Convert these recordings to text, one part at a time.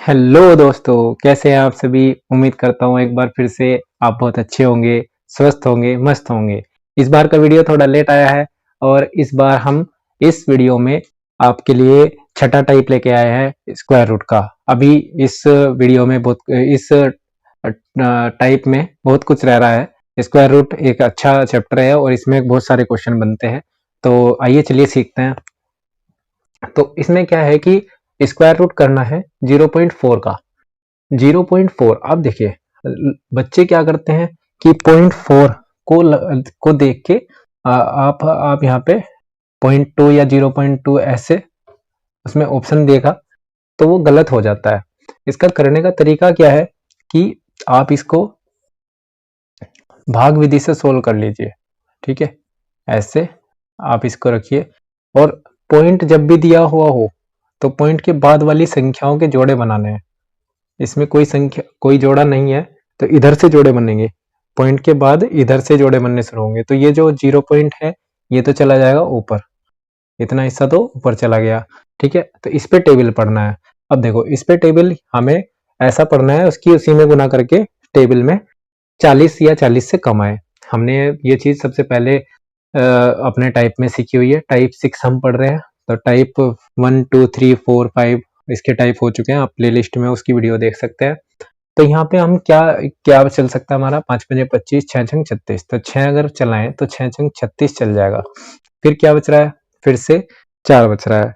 Hello दोस्तों, कैसे हैं आप सभी। उम्मीद करता हूँ एक बार फिर से आप बहुत अच्छे होंगे, स्वस्थ होंगे, मस्त होंगे। इस बार का वीडियो थोड़ा लेट आया है और इस बार हम इस वीडियो में आपके लिए छठा टाइप लेके आए हैं, स्क्वायर रूट का। अभी इस वीडियो में इस टाइप में बहुत कुछ रह रहा है। स्क्वायर रूट एक अच्छा चैप्टर है और इसमें बहुत सारे क्वेश्चन बनते हैं। तो आइए चलिए सीखते हैं। तो इसमें क्या है कि स्क्वायर रूट करना है 0.4 का। 0.4 आप देखिए, बच्चे क्या करते हैं कि 0.4 को देख के आप यहाँ पे 0.2 या 0.2 ऐसे उसमें ऑप्शन देगा तो वो गलत हो जाता है। इसका करने का तरीका क्या है कि आप इसको भाग विधि से सोल्व कर लीजिए। ठीक है, ऐसे आप इसको रखिए और पॉइंट जब भी दिया हुआ हो तो पॉइंट के बाद वाली संख्याओं के जोड़े बनाने हैं। इसमें कोई जोड़ा नहीं है तो इधर से जोड़े बनेंगे। पॉइंट के बाद इधर से जोड़े बनने शुरू होंगे तो ये जो 0 पॉइंट है ये तो चला जाएगा ऊपर, इतना हिस्सा तो ऊपर चला गया। ठीक है, तो इस पे टेबल पढ़ना है। अब देखो, इस पे टेबल हमें ऐसा पढ़ना है उसकी उसी में गुना करके टेबल में 40 या 40 से कम आए। हमने ये चीज सबसे पहले अपने टाइप में सीखी हुई है। टाइप 6 हम पढ़ रहे हैं, तो टाइप 1 2 3 4 5 इसके टाइप हो चुके हैं। आप प्लेलिस्ट में उसकी वीडियो देख सकते हैं। तो यहाँ पे हम क्या क्या चल सकता है हमारा, 5 पंजे 25, 6 छंग 36। तो 6 अगर चलाएं तो 6 छंग 36 चल जाएगा। फिर क्या बच रहा है, फिर से 4 बच रहा है।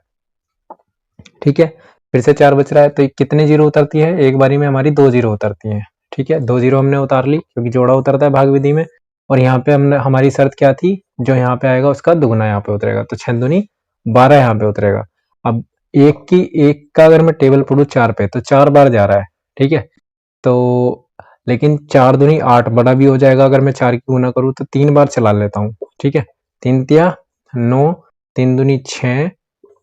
ठीक है, फिर से 4 बच रहा है तो कितने जीरो उतरती है एक बारी में, हमारी 2 जीरो उतरती है। ठीक है, 2 जीरो हमने उतार ली क्योंकि जोड़ा उतरता है भाग विधि में। और यहाँ पे हमने हमारी शर्त क्या थी, जो यहाँ पे आएगा उसका दुगुना यहाँ पे उतरेगा, तो 6 दूनी 12 यहाँ पे उतरेगा। अब एक का अगर मैं टेबल पढ़ू 4 पे तो 4 बार जा रहा है। ठीक है, तो लेकिन 4 दूनी 8 बड़ा भी हो जाएगा। अगर मैं 4 की गुना करूँ तो 3 बार चला लेता हूँ। ठीक है, 3 तिया 9, 3 दूनी 6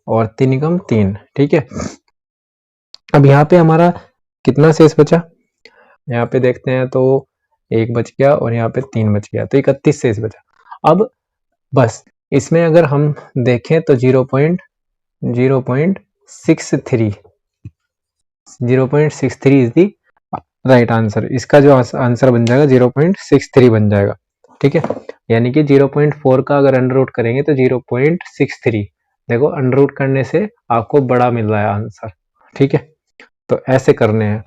और 3 एकम 3। ठीक है, अब यहाँ पे हमारा कितना शेष बचा, यहाँ पे देखते हैं तो 1 बच गया और यहाँ पे 3 बच गया, तो 31 शेष बचा। अब बस इसमें अगर हम देखें तो 0.63 इज दी राइट आंसर। इसका जो आंसर बन जाएगा 0.63 बन जाएगा। ठीक है, यानी कि 0.4 का अगर अंडर रूट करेंगे तो 0.63। देखो, अंडर रूट करने से आपको बड़ा मिल रहा है आंसर। ठीक है, तो ऐसे करने हैं।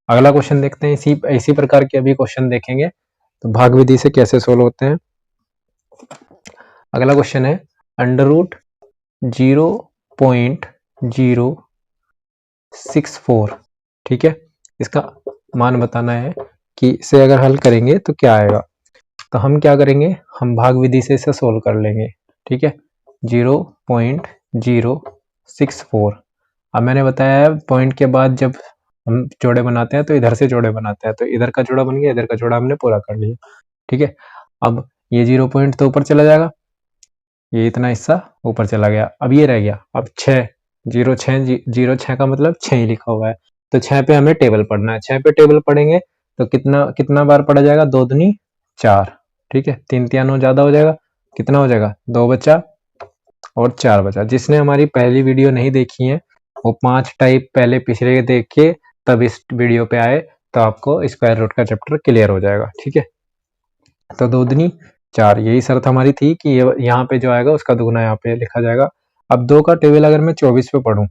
अगला क्वेश्चन देखते हैं। इसी प्रकार के अभी क्वेश्चन देखेंगे तो भाग विधि से कैसे सोल्व होते हैं। अगला क्वेश्चन है अंडर रूट 0.064। ठीक है, इसका मान बताना है कि इसे अगर हल करेंगे तो क्या आएगा। तो हम क्या करेंगे, हम भाग विधि से इसे सोल्व कर लेंगे। ठीक है, 0.064। अब मैंने बताया है पॉइंट के बाद जब हम जोड़े बनाते हैं तो इधर से जोड़े बनाते हैं, तो इधर का जोड़ा बन गया, इधर का जोड़ा हमने पूरा कर लिया। ठीक है, अब ये 0 पॉइंट तो ऊपर चला जाएगा, ये इतना हिस्सा ऊपर चला गया। अब ये रह गया, अब 6 0 6 का मतलब 6 ही लिखा हुआ है। तो 6 पे हमें टेबल पढ़ना है। 6 पे टेबल पढ़ेंगे तो कितना कितना बार पढ़ा जाएगा, 2 दूनी 4। ठीक है, 3 तिया 9 ज्यादा हो जाएगा, कितना हो जाएगा, 2 बचा और 4 बचा। जिसने हमारी पहली वीडियो नहीं देखी है वो 5 टाइप पहले पिछले देख के तब इस वीडियो पे आए, तो आपको स्क्वायर रूट का चैप्टर क्लियर हो जाएगा। ठीक है, तो 2 दूनी 4, यही शर्त हमारी थी कि ये यहाँ पे जो आएगा उसका दुगुना यहाँ पे लिखा जाएगा। अब 2 का टेबल अगर मैं 24 पे पढ़ूं,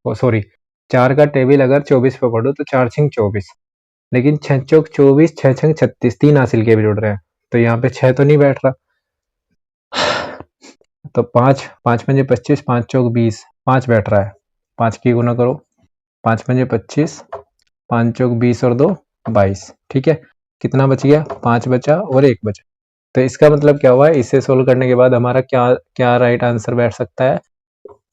ओ सॉरी, 4 का टेबल अगर 24 पे पढ़ूं तो 4 छिंग 24, लेकिन 6 चौक 24, 6 छिंग 36, 3 हासिल के भी जुड़ रहे हैं, तो यहाँ पे 6 तो नहीं बैठ रहा। तो 5 5 पंजे 25, 5 चौक 20, 5 बैठ रहा है। 5 की गुना करो, 5 पंजे 25, 5 चौक 20 और 2 22। ठीक है, कितना बच गया, 5 बचा और 1 बचा। तो इसका मतलब क्या हुआ है, इसे सोल्व करने के बाद हमारा क्या क्या राइट आंसर बैठ सकता है,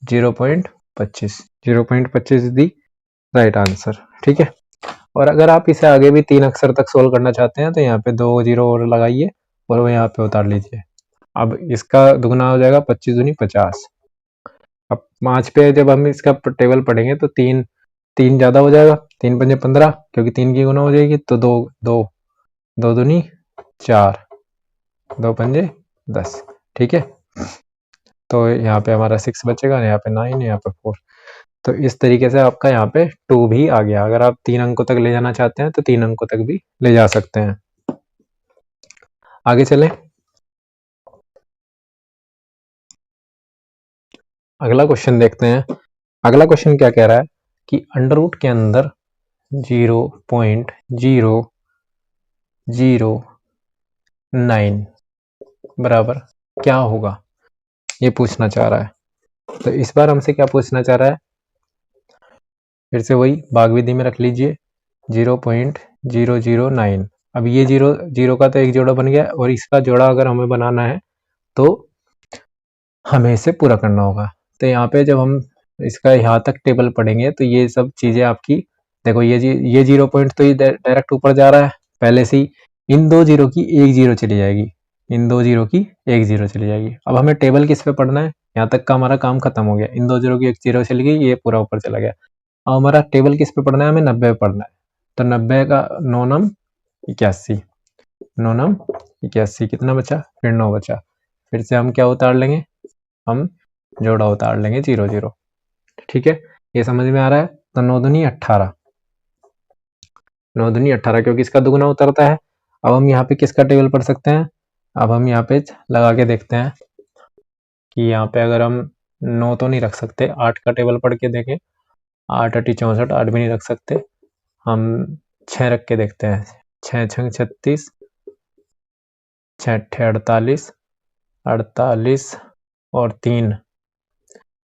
0.25। 0.25 इज दी राइट आंसर। ठीक है, और अगर आप इसे आगे भी 3 अक्षर तक सोल्व करना चाहते हैं तो यहाँ पे 2 जीरो और लगाइए और वो यहाँ पे उतार लीजिए। अब इसका दुगना हो जाएगा, 25 दूनी 50। अब 5 पे जब हम इसका टेबल पढ़ेंगे तो 3 3 ज्यादा हो जाएगा, 3 पंजे 15, क्योंकि 3 की गुना हो जाएगी, तो 2 2 2 दूनी 4, 2 पंजे 10। ठीक है, तो यहाँ पे हमारा 6 बचेगा, यहाँ पे 9, यहाँ पे 4। तो इस तरीके से आपका यहाँ पे 2 भी आ गया। अगर आप 3 अंकों तक ले जाना चाहते हैं तो 3 अंकों तक भी ले जा सकते हैं। आगे चलें। अगला क्वेश्चन देखते हैं। अगला क्वेश्चन क्या कह रहा है कि अंडर रूट के अंदर 0.009 बराबर क्या होगा, ये पूछना चाह रहा है। तो इस बार हमसे क्या पूछना चाह रहा है, फिर से वही भाग विधि में रख लीजिए 0.009। अब ये जीरो का तो एक जोड़ा बन गया और इसका जोड़ा अगर हमें बनाना है तो हमें इसे पूरा करना होगा। तो यहाँ पे जब हम इसका यहाँ तक टेबल पढ़ेंगे तो ये सब चीजें आपकी, देखो ये 0 पॉइंट तो ये डायरेक्ट ऊपर जा रहा है पहले से ही। इन दो जीरो की एक जीरो चली जाएगी, इन दो जीरो की एक जीरो चली जाएगी। अब हमें टेबल किस पे पढ़ना है, यहाँ तक का हमारा काम खत्म हो गया। इन दो जीरो की एक जीरो चली गई, ये पूरा ऊपर चला गया। अब हमारा टेबल किस पे पढ़ना है, हमें 90 पे पढ़ना है। तो 90 का 9 नम 81, 9 नम 81 कितना बचा, फिर 9 बचा। फिर से हम क्या उतार लेंगे, हम जोड़ा उतार लेंगे 0 0। ठीक है, ये समझ में आ रहा है। तो 9 दूनी 18, 9 दूनी 18 क्योंकि इसका दुगुना उतरता है। अब हम यहाँ पे किसका टेबल पढ़ सकते हैं, अब हम यहाँ पे लगा के देखते हैं कि यहाँ पे अगर हम 9 तो नहीं रख सकते, 8 का टेबल पढ़ के देखें। 8 8 64, 8 भी नहीं रख सकते, हम 6 रख के देखते हैं। 6 6 36, 6 48, 48 और 3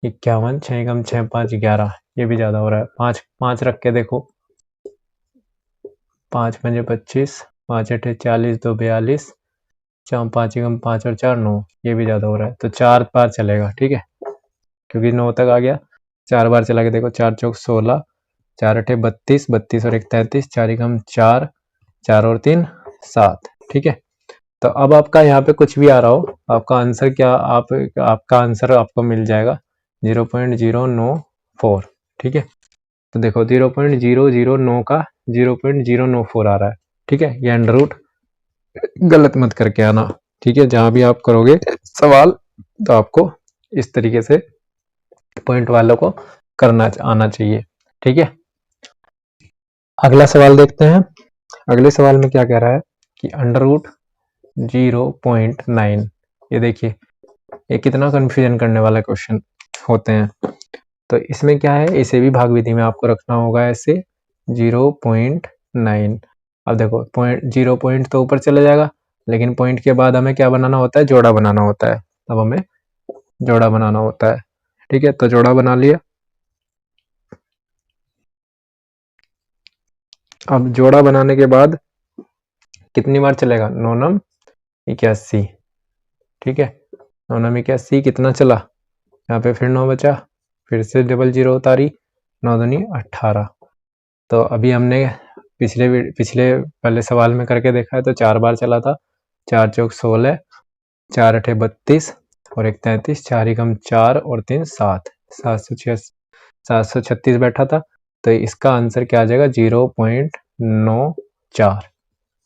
51, 6 कम 6 5 11, ये भी ज्यादा हो रहा है। 5 5 रख के देखो, 5 5 25, 5 8 40, 2 42, 4 5 कम 5 और 4 9, ये भी ज्यादा हो रहा है। तो 4 बार चलेगा, ठीक है, क्योंकि 9 तक आ गया। 4 बार चला के देखो, 4 चौक 16, 4 अठे 32, 32 और 1 33, 4 कम 4, 4 और 3 7। ठीक है, तो अब आपका यहाँ पे कुछ भी आ रहा हो, आपका आंसर क्या, आपका आंसर आपको मिल जाएगा 0.094। ठीक है, तो देखो 0.009 का 0.094 आ रहा है। ठीक है, ये अंडर रूट गलत मत करके आना। ठीक है, जहां भी आप करोगे सवाल तो आपको इस तरीके से पॉइंट वालों को करना आना चाहिए। ठीक है, अगला सवाल देखते हैं। अगले सवाल में क्या कह रहा है कि अंडर रूट 0.9, ये देखिए ये कितना कंफ्यूजन करने वाला क्वेश्चन होते हैं। तो इसमें क्या है, इसे भी भाग विधि में आपको रखना होगा ऐसे 0.9। अब देखो पॉइंट 0 पॉइंट तो ऊपर चला जाएगा, लेकिन पॉइंट के बाद हमें क्या बनाना होता है, जोड़ा बनाना होता है। अब हमें जोड़ा बनाना होता है। ठीक है, तो जोड़ा बना लिया। अब जोड़ा बनाने के बाद कितनी बार चलेगा, 9 नम 81। ठीक है, 9 नम 81 कितना चला, यहाँ पे फिर 9 बचा, फिर से डबल 0 उतारी, 9 दूनी 18। तो अभी हमने पिछले पहले सवाल में करके देखा है तो 4 बार चला था। 4 चौक 16, 4 अठे 32 और 1 33, 4 कम 4 और 3 7, 736 बैठा था। तो इसका आंसर क्या आ जाएगा, 0.94।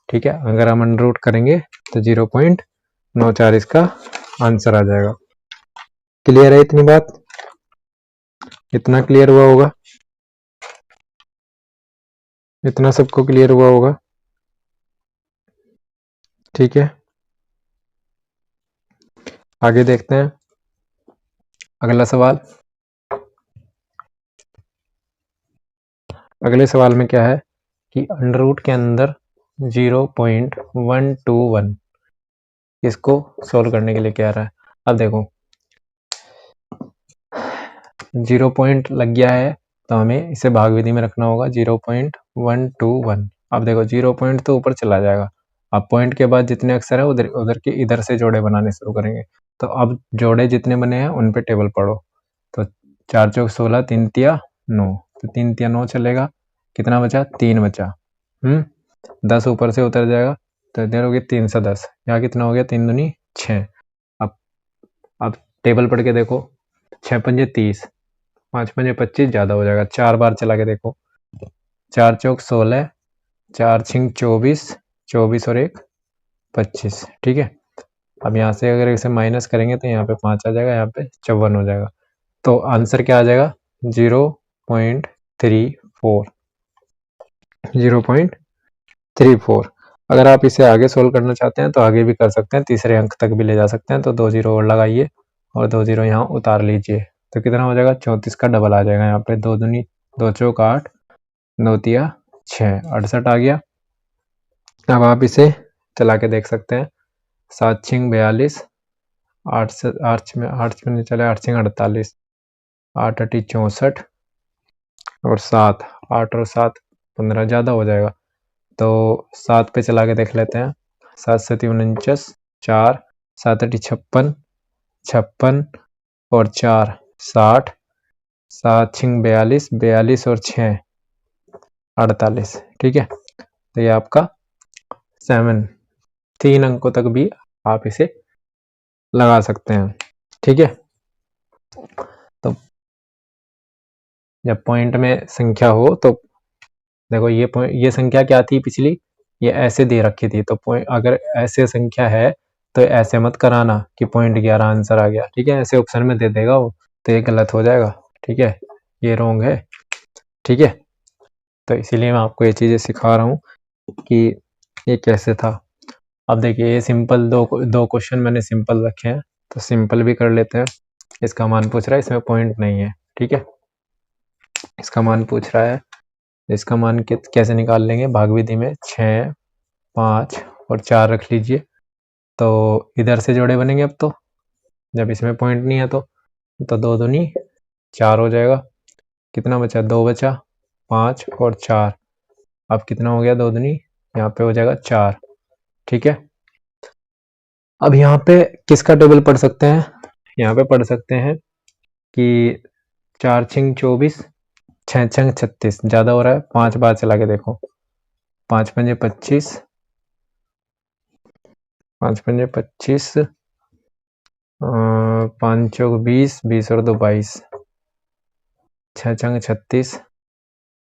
ठीक है, अगर हम अंडर रूट करेंगे तो 0.94 इसका आंसर आ जाएगा। क्लियर है इतनी बात, इतना क्लियर हुआ होगा, इतना सबको क्लियर हुआ होगा। ठीक है, आगे देखते हैं अगला सवाल। अगले सवाल में क्या है कि अंडर रूट के अंदर 0.121, इसको सोल्व करने के लिए क्या रहा है। अब देखो 0 पॉइंट लग गया है तो हमें इसे भाग विधि में रखना होगा 0.121। अब देखो 0 पॉइंट तो ऊपर चला जाएगा, अब पॉइंट के बाद जितने अक्षर है उधर उधर के इधर से जोड़े बनाने शुरू करेंगे। तो अब जोड़े जितने बने हैं उन पे टेबल पढ़ो। तो 4 चौक 16, 3 तिया 9, तो 3 तिया 9 चलेगा, कितना बचा, 3 बचा। 10 ऊपर से उतर जाएगा तो इधर हो गया 3 से 10, यहाँ कितना हो गया, 3 दूनी 6। अब टेबल पढ़ के देखो, 6 पंजे 30, 5 पंजे 25, ज्यादा हो जाएगा। 4 बार चला के देखो, 4 चौक 16, 4 छिंग 24, 24 और 1 25। ठीक है, अब यहाँ से अगर इसे माइनस करेंगे तो यहाँ पे 5 आ जाएगा, यहाँ पे 54 हो जाएगा। तो आंसर क्या आ जाएगा, 0.34 0.34। अगर आप इसे आगे सोल्व करना चाहते हैं तो आगे भी कर सकते हैं, तीसरे अंक तक भी ले जा सकते हैं। तो 2 जीरो और लगाइए और 2 जीरो यहाँ उतार लीजिए, तो कितना हो जाएगा 34 का डबल आ जाएगा यहाँ पे। 2 दूनी 2 चौक 8, 2 तिया 6, 68 आ गया। अब आप इसे चला के देख सकते हैं। 7 छिंग 42, 8 से 8 में नहीं चले, 8 छिंग 48, 8 अटी 64 और 7, 8 और 7 15 ज़्यादा हो जाएगा, तो 7 पे चला के देख लेते हैं। 7 से 49, 4, 7 अटी 56, 56 और 4 60, 7 छिंग 42, 42 और 6 48। ठीक है, तो ये आपका 3 अंकों तक भी आप इसे लगा सकते हैं। ठीक है, तो जब पॉइंट में संख्या हो तो देखो ये संख्या क्या थी पिछली, ये ऐसे दे रखी थी, तो पॉइंट अगर ऐसे संख्या है तो ऐसे मत कराना कि 0.11 आंसर आ गया। ठीक है, ऐसे ऑप्शन में दे देगा वो, तो ये गलत हो जाएगा। ठीक है, ये रॉन्ग है। ठीक है, तो इसीलिए मैं आपको ये चीज़ें सिखा रहा हूँ कि ये कैसे था। अब देखिए ये सिंपल दो क्वेश्चन मैंने सिंपल रखे हैं, तो सिंपल भी कर लेते हैं। इसका मान पूछ रहा है, इसमें पॉइंट नहीं है। ठीक है, इसका मान पूछ रहा है, इसका मान कैसे निकाल लेंगे। भागविधि में 6, 5 और 4 रख लीजिए, तो इधर से जोड़े बनेंगे। अब तो जब इसमें पॉइंट नहीं है तो 2 दूनी 4 हो जाएगा। कितना बचा, 2 बचा, 5 और 4। अब कितना हो गया, 2 दूनी यहाँ पे हो जाएगा 4। ठीक है, अब यहाँ पे किसका टेबल पढ़ सकते हैं, यहाँ पे पढ़ सकते हैं कि 4 छिंग 24, 6 छिंग 36 ज़्यादा हो रहा है। 5 बार चला के देखो, 5 पंजे 25, 5 पंजे 25, 5 चौक 20, 20 और 2 22, 6 छंग 36,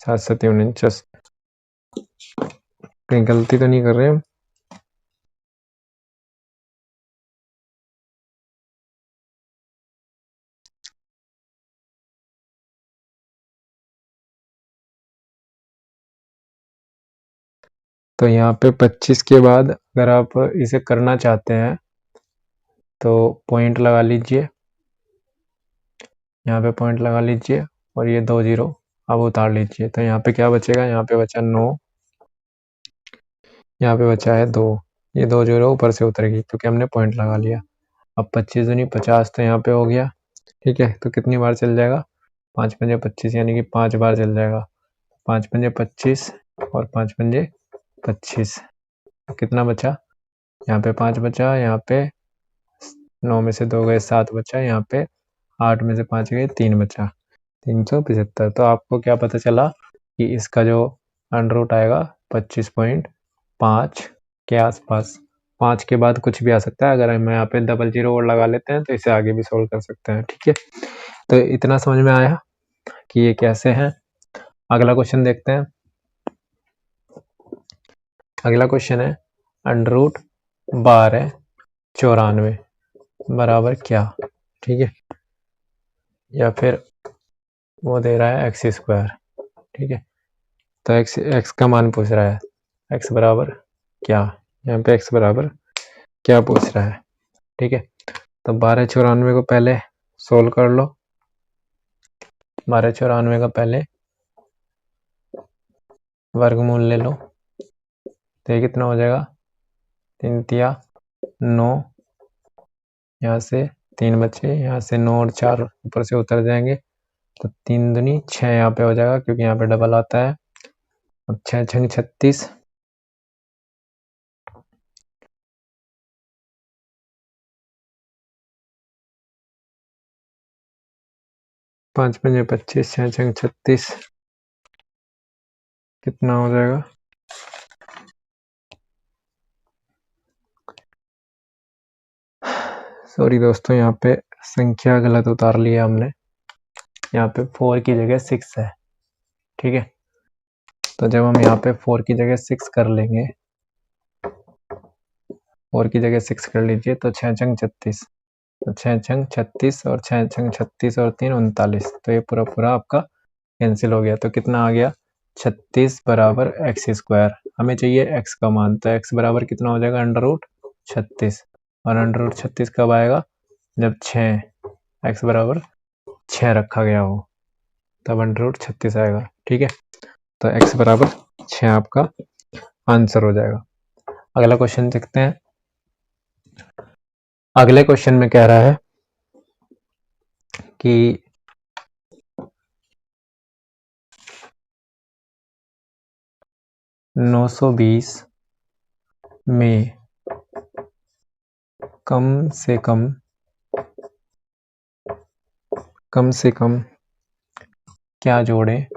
7 सत्ती 49। कहीं गलती तो नहीं कर रहे हम। तो यहाँ पे 25 के बाद अगर आप इसे करना चाहते हैं तो पॉइंट लगा लीजिए, यहाँ पे पॉइंट लगा लीजिए और ये 2 जीरो अब उतार लीजिए। तो यहाँ पे क्या बचेगा, यहाँ पे बचा 9, यहाँ पे बचा है 2, ये 2 जीरो ऊपर से उतरेगी क्योंकि हमने पॉइंट लगा लिया। अब 25 दूनी 50 तो यहाँ पे हो गया। ठीक है, तो कितनी बार चल जाएगा, 5 पंजे 25 यानी कि 5 बार चल जाएगा। 5 पंजे 25 और 5 पंजे 25, तो कितना बचा, यहाँ पे 5 बचा, यहाँ पे 9 में से 2 गए 7 बचा, यहाँ पे 8 में से 5 गए 3 बचा, 375। तो आपको क्या पता चला कि इसका जो अंडर रूट आएगा 25.5 के आसपास। 5 के बाद कुछ भी आ सकता है, अगर हम यहाँ पे डबल जीरो और लगा लेते हैं तो इसे आगे भी सोल्व कर सकते हैं। ठीक है, तो इतना समझ में आया कि ये कैसे है। अगला क्वेश्चन देखते हैं। अगला क्वेश्चन है अंडर रूट 1294 बराबर क्या। ठीक है, या फिर वो दे रहा है एक्स स्क्वायर। ठीक है, तो एक्स का मान पूछ रहा है, एक्स बराबर क्या, यहाँ पे एक्स बराबर क्या पूछ रहा है। ठीक है, तो 1294 को पहले सोल्व कर लो। 1294 का पहले वर्गमूल ले लो, तो ये कितना हो जाएगा, 3 तिया 9, यहाँ से 3 बचे, यहाँ से 9 और 4 ऊपर से उतर जाएंगे, तो 3 दूनी 6 यहाँ पे हो जाएगा क्योंकि यहाँ पे डबल आता है। अब 6 छंग 36, 5 पंजे 25, 6 छंग 36 कितना हो जाएगा, सॉरी दोस्तों यहाँ पे संख्या गलत उतार लिया हमने, यहाँ पे 4 की जगह 6 है। ठीक है, तो जब हम यहाँ पे 4 की जगह 6 कर लेंगे, 4 की जगह 6 कर लीजिए, तो 6 छंग 36, तो 6 छंग 36 और 6 छंग 36 और 3 39, तो ये पूरा पूरा आपका कैंसिल हो गया, तो कितना आ गया 36 बराबर एक्स स्क्वायर। हमें चाहिए एक्स का मान, तो एक्स बराबर कितना हो जाएगा अंडर रूट 36। और अंडर रूट 36 कब आएगा, जब 6 एक्स बराबर 6 रखा गया हो, तब अंडर रूट 36 आएगा। ठीक है, तो एक्स बराबर 6 आपका आंसर हो जाएगा। अगला क्वेश्चन देखते हैं। अगले क्वेश्चन में कह रहा है कि 920 में कम से कम क्या जोड़ें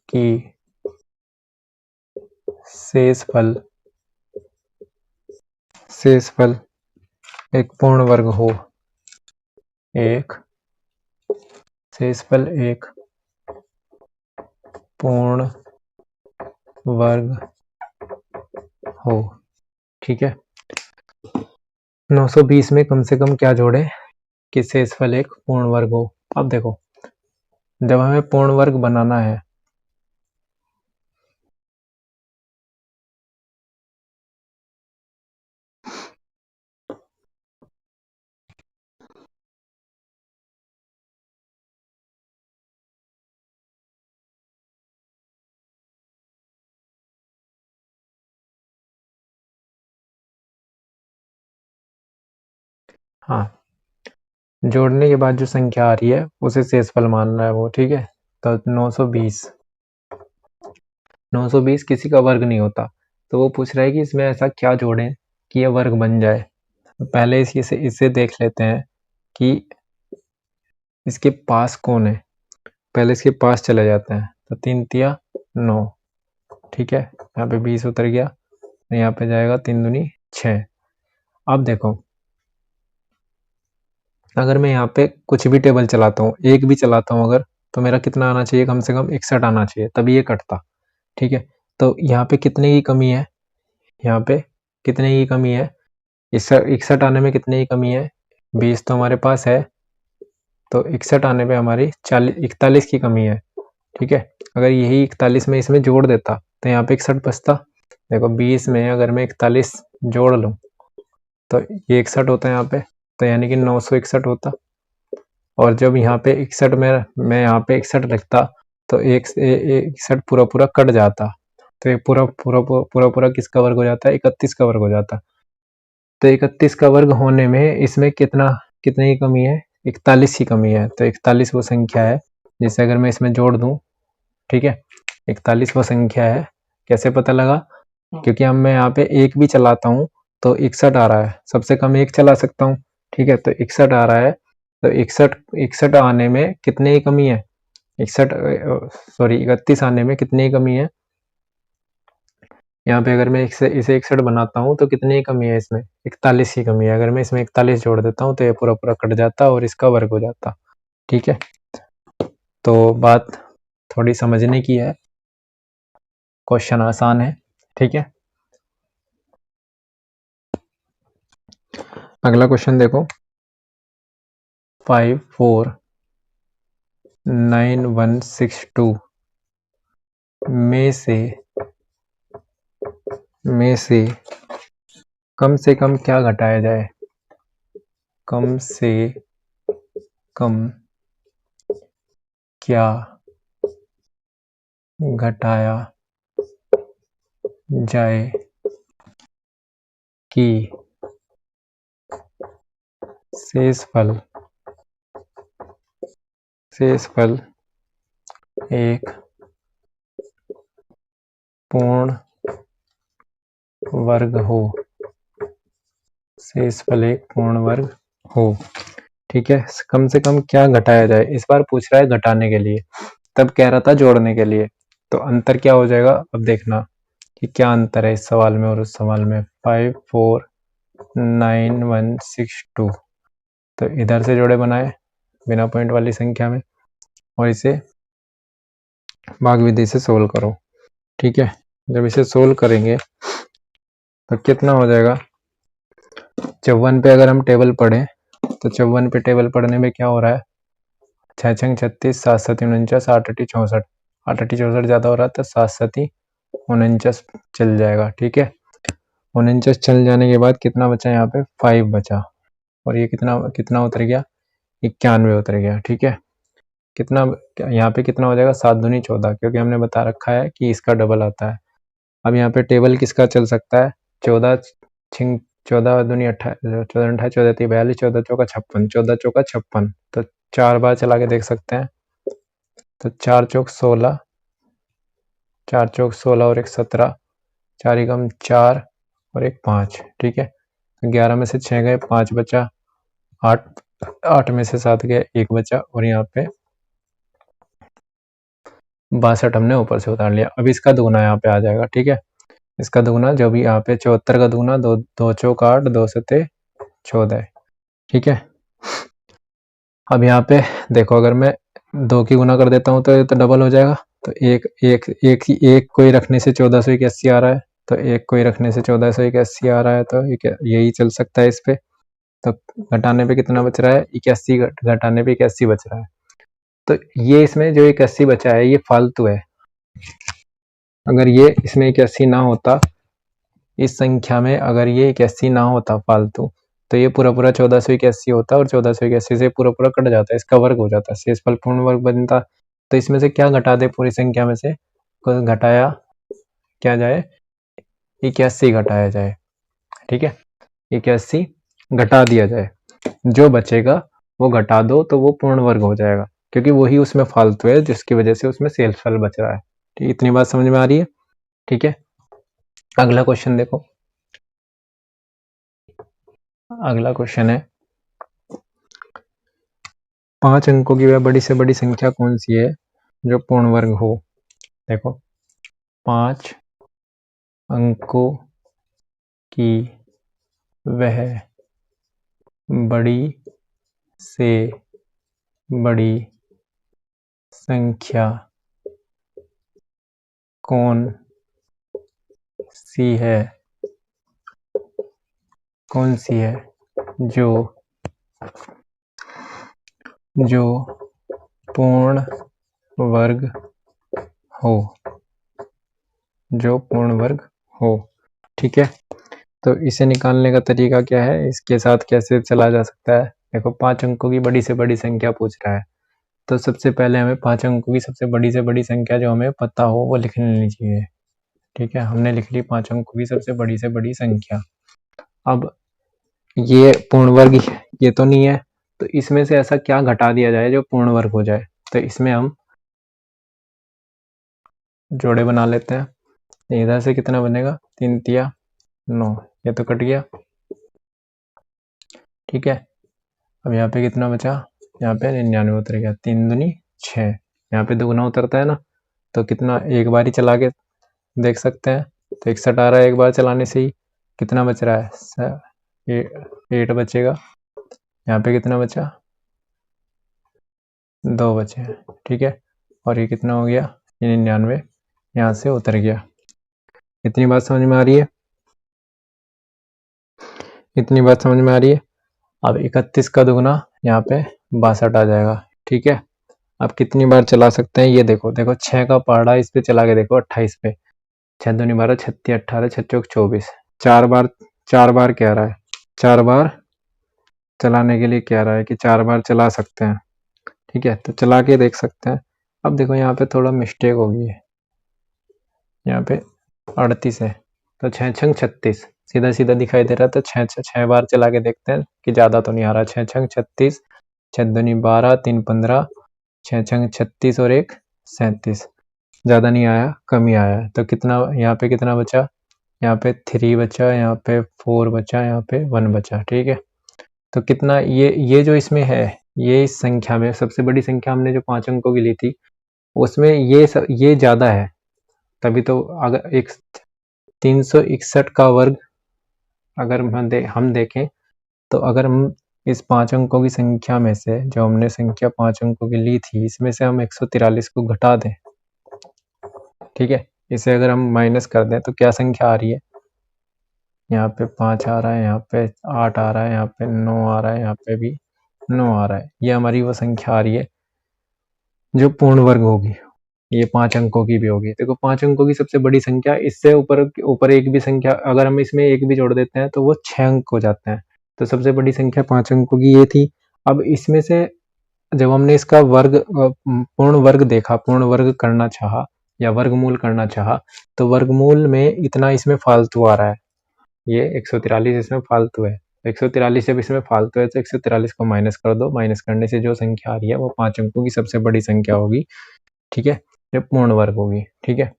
कि शेष फल एक पूर्ण वर्ग हो। शेष फल एक पूर्ण वर्ग हो। ठीक है, 920 में कम से कम क्या जोड़े कि शेषफल एक पूर्ण वर्ग हो। अब देखो, जब हमें पूर्ण वर्ग बनाना है, हाँ, जोड़ने के बाद जो संख्या आ रही है उसे शेषफल मानना है वो। ठीक है, तो 920 किसी का वर्ग नहीं होता, तो वो पूछ रहा है कि इसमें ऐसा क्या जोड़ें कि यह वर्ग बन जाए। तो पहले इसे देख लेते हैं कि इसके पास कौन है। पहले इसके पास चले जाते हैं, तो 3 तिया 9। ठीक है, यहाँ पे 20 उतर गया, तो यहाँ पे जाएगा 3 दूनी 6। अब देखो, अगर मैं यहाँ पे कुछ भी टेबल चलाता हूँ, एक भी चलाता हूँ अगर, तो मेरा कितना आना चाहिए, कम से कम 61 आना चाहिए, तभी ये कटता। ठीक है, तो यहाँ पे कितने की कमी है, यहाँ पे कितने की कमी है, 61 आने में कितने की कमी है, 20 तो हमारे पास है, तो 61 आने पे हमारी 41 की कमी है। ठीक है, अगर यही 41 में इसमें जोड़ देता तो यहाँ पे 61 बचता। देखो 20 में अगर मैं 41 जोड़ लूँ तो ये 61 होता है यहाँ पे, तो यानी कि 961 होता। और जब यहाँ पे 61 में मैं यहाँ पे 61 लिखता तो 61 पूरा पूरा कट जाता, तो ये पूरा पूरा पूरा पूरा किसका वर्ग हो जाता है, 31 का वर्ग हो जाता। तो 31 का वर्ग होने में इसमें कितने की कमी है, 41 की कमी है। तो 41 वो संख्या है जिसे अगर मैं इसमें जोड़ दूं, ठीक है, 41 वो संख्या है। कैसे पता लगा, क्योंकि अब मैं यहाँ पे एक भी चलाता हूँ तो 61 आ रहा है, सबसे कम एक चला सकता हूँ। ठीक है, तो 61 आ रहा है, तो 61 आने में कितने की कमी है, 31 आने में कितने की कमी है। यहाँ पे अगर मैं इसे 61 बनाता हूँ तो कितने की कमी है, इसमें 41 की कमी है। अगर मैं इसमें 41 जोड़ देता हूँ तो ये पूरा पूरा कट जाता और इसका वर्ग हो जाता। ठीक है, तो बात थोड़ी समझने की है, क्वेश्चन आसान है। ठीक है, अगला क्वेश्चन देखो, 549162 में से कम से कम क्या घटाया जाए, कम से कम क्या घटाया जाए कि शेषफल एक पूर्ण वर्ग हो, शेषफल एक पूर्ण वर्ग हो। ठीक है, कम से कम क्या घटाया जाए, इस बार पूछ रहा है घटाने के लिए, तब कह रहा था जोड़ने के लिए। तो अंतर क्या हो जाएगा, अब देखना कि क्या अंतर है इस सवाल में और उस सवाल में। 549162, तो इधर से जोड़े बनाए बिना पॉइंट वाली संख्या में, और इसे भाग विधि से सोल्व करो। ठीक है, जब इसे सोल्व करेंगे तो कितना हो जाएगा, जब 1 पे अगर हम टेबल पढ़ें तो 54 पे टेबल पढ़ने में क्या हो रहा है, 6 छंग 36, 7 7 49, 8 8 64, 8 8 64 ज़्यादा हो रहा है तो 7 7 49 चल जाएगा। ठीक है, 49 चल जाने के बाद कितना बचा यहाँ पे, 5 बचा, और ये कितना कितना उतर गया, 91 उतर गया। ठीक है, कितना यहाँ पे कितना हो जाएगा, 7 दूनी 14, क्योंकि हमने बता रखा है कि इसका डबल आता है। अब यहाँ पे टेबल किसका चल सकता है, 14 छिंग 14 दूनी 28, 14 28 14 3 42, 14 चौका 56, 14 चौका 56, तो 4 बार चला के देख सकते हैं। तो 4 चौक 16, 4 चौक 16 और एक 17, 4 एकम 4 और एक 5। ठीक है, 11 में से 6 गए, 5 बचा, 8 8 में से 7 गए, 1 बचा, और यहाँ पे 62 हमने ऊपर से उतार लिया। अब इसका दुगना यहाँ पे आ जाएगा। ठीक है, इसका दुगना जो भी यहाँ पे 74 का दुगना, 2 चौक 8, 2 सते 14। ठीक है, अब यहाँ पे देखो, अगर मैं 2 की गुना कर देता हूँ तो ये तो डबल हो जाएगा। तो एक कोई रखने से 1481 आ रहा है, तो एक कोई रखने से 1481 आ रहा है, तो यही चल सकता है इस पे। तो घटाने पे कितना बच रहा है, 81, घटाने पे 81 बच रहा है। तो ये इसमें जो 81 बचा है ये फालतू है। अगर ये इसमें 81 ना होता, इस संख्या में अगर ये 81 ना होता फालतू, तो ये पूरा 1481 होता, और 1481 से पूरा कट जाता है, इसका वर्ग हो जाता है, शेषफल पूर्ण वर्ग बनता। तो इसमें से क्या घटा दे, पूरी संख्या में से घटाया क्या जाए, 81 घटाया जाए। ठीक है, 81 घटा दिया जाए, जो बचेगा वो घटा दो तो वो पूर्ण वर्ग हो जाएगा, क्योंकि वही उसमें फालतू है जिसकी वजह से उसमें शेषफल बच रहा है। ठीक, इतनी बात समझ में आ रही है। ठीक है, अगला क्वेश्चन देखो। अगला क्वेश्चन है, 5 अंकों की वह बड़ी से बड़ी संख्या कौन सी है जो पूर्ण वर्ग हो। देखो, 5 अंकों की वह बड़ी से बड़ी संख्या कौन सी है, कौन सी है जो पूर्ण वर्ग हो, जो पूर्ण वर्ग हो। ठीक है, तो इसे निकालने का तरीका क्या है, इसके साथ कैसे चला जा सकता है। देखो, 5 अंकों की बड़ी से बड़ी संख्या पूछ रहा है, तो सबसे पहले हमें 5 अंकों की सबसे बड़ी संख्या जो हमें पता हो वो लिख लेनी चाहिए। ठीक है, हमने लिख ली 5 अंकों की सबसे बड़ी संख्या। अब ये पूर्ण वर्ग ये तो नहीं है, तो इसमें से ऐसा क्या घटा दिया जाए जो पूर्ण वर्ग हो जाए। तो इसमें हम जोड़े बना लेते हैं। इधर से कितना बनेगा, 3 तिया 9, ये तो कट गया। ठीक है, अब यहाँ पे कितना बचा, यहाँ पे 99 उतर गया, 3 दूनी 6, यहाँ पे दुगुना उतरता है ना, तो कितना एक बार ही चला के देख सकते हैं। तो 61 आ रहा है एक बार चलाने से ही। कितना बच रहा है, 8 बचेगा। यहाँ पे कितना बचा, 2 बचे हैं। ठीक है, और ये कितना हो गया, 99 यहाँ से उतर गया। इतनी बात समझ में आ रही है, इतनी बात समझ में आ रही है। अब 31 का दुगना यहाँ पे 62 आ जाएगा। ठीक है, अब कितनी बार चला सकते हैं ये देखो, 6 का पहाड़ा इस पे चला के देखो, 28 पे, 6 दूनी 12, 36 18, 6 चौक 24, 4 बार कह रहा है, 4 बार चलाने के लिए कह रहा है कि 4 बार चला सकते हैं। ठीक है, तो चला के देख सकते हैं। अब देखो यहाँ पे थोड़ा मिस्टेक हो गई है, यहाँ पे 38 है, तो 6 छंग 36 सीधा सीधा दिखाई दे रहा है, तो 6 बार चला के देखते हैं कि ज़्यादा तो नहीं आ रहा। 6 छंग 36, 6 दूनी 12, 3 15, 6 छंग 36 और 1 37, ज़्यादा नहीं आया, कम ही आया। तो कितना यहाँ पे कितना बचा, यहाँ पे 3 बचा, यहाँ पे 4 बचा, यहाँ पे 1 बचा। ठीक है, तो कितना ये जो इसमें है, ये इस संख्या में सबसे बड़ी संख्या हमने जो 5 अंकों की ली थी उसमें ये ज़्यादा है, तभी तो। अगर एक 361 का वर्ग अगर हम देखें, तो अगर हम इस 5 अंकों की संख्या में से, जो हमने संख्या 5 अंकों की ली थी, इसमें से हम 143 को घटा दें, ठीक है, इसे अगर हम माइनस कर दें तो क्या संख्या आ रही है, यहाँ पे 5 आ रहा है, यहाँ पे 8 आ रहा है, यहाँ पे 9 आ रहा है, यहाँ पे भी 9 आ रहा है। ये हमारी वो संख्या आ रही है जो पूर्ण वर्ग होगी। ये 5 अंकों की भी होगी। देखो 5 अंकों की सबसे बड़ी संख्या, इससे ऊपर ऊपर एक भी संख्या अगर हम इसमें एक भी जोड़ देते हैं तो वो 6 अंक हो जाते हैं। तो सबसे बड़ी संख्या 5 अंकों की ये थी। अब इसमें से जब हमने इसका वर्ग पूर्ण वर्ग देखा, पूर्ण वर्ग करना चाहा या वर्गमूल करना चाहा, तो वर्गमूल में इतना इसमें फालतू आ रहा है। ये 143 इसमें फालतू है। 143 जब इसमें फालतू है तो 143 को माइनस कर दो। माइनस करने से जो संख्या आ रही है वो 5 अंकों की सबसे बड़ी संख्या होगी। ठीक है, जो पूर्ण वर्ग होगी। ठीक है,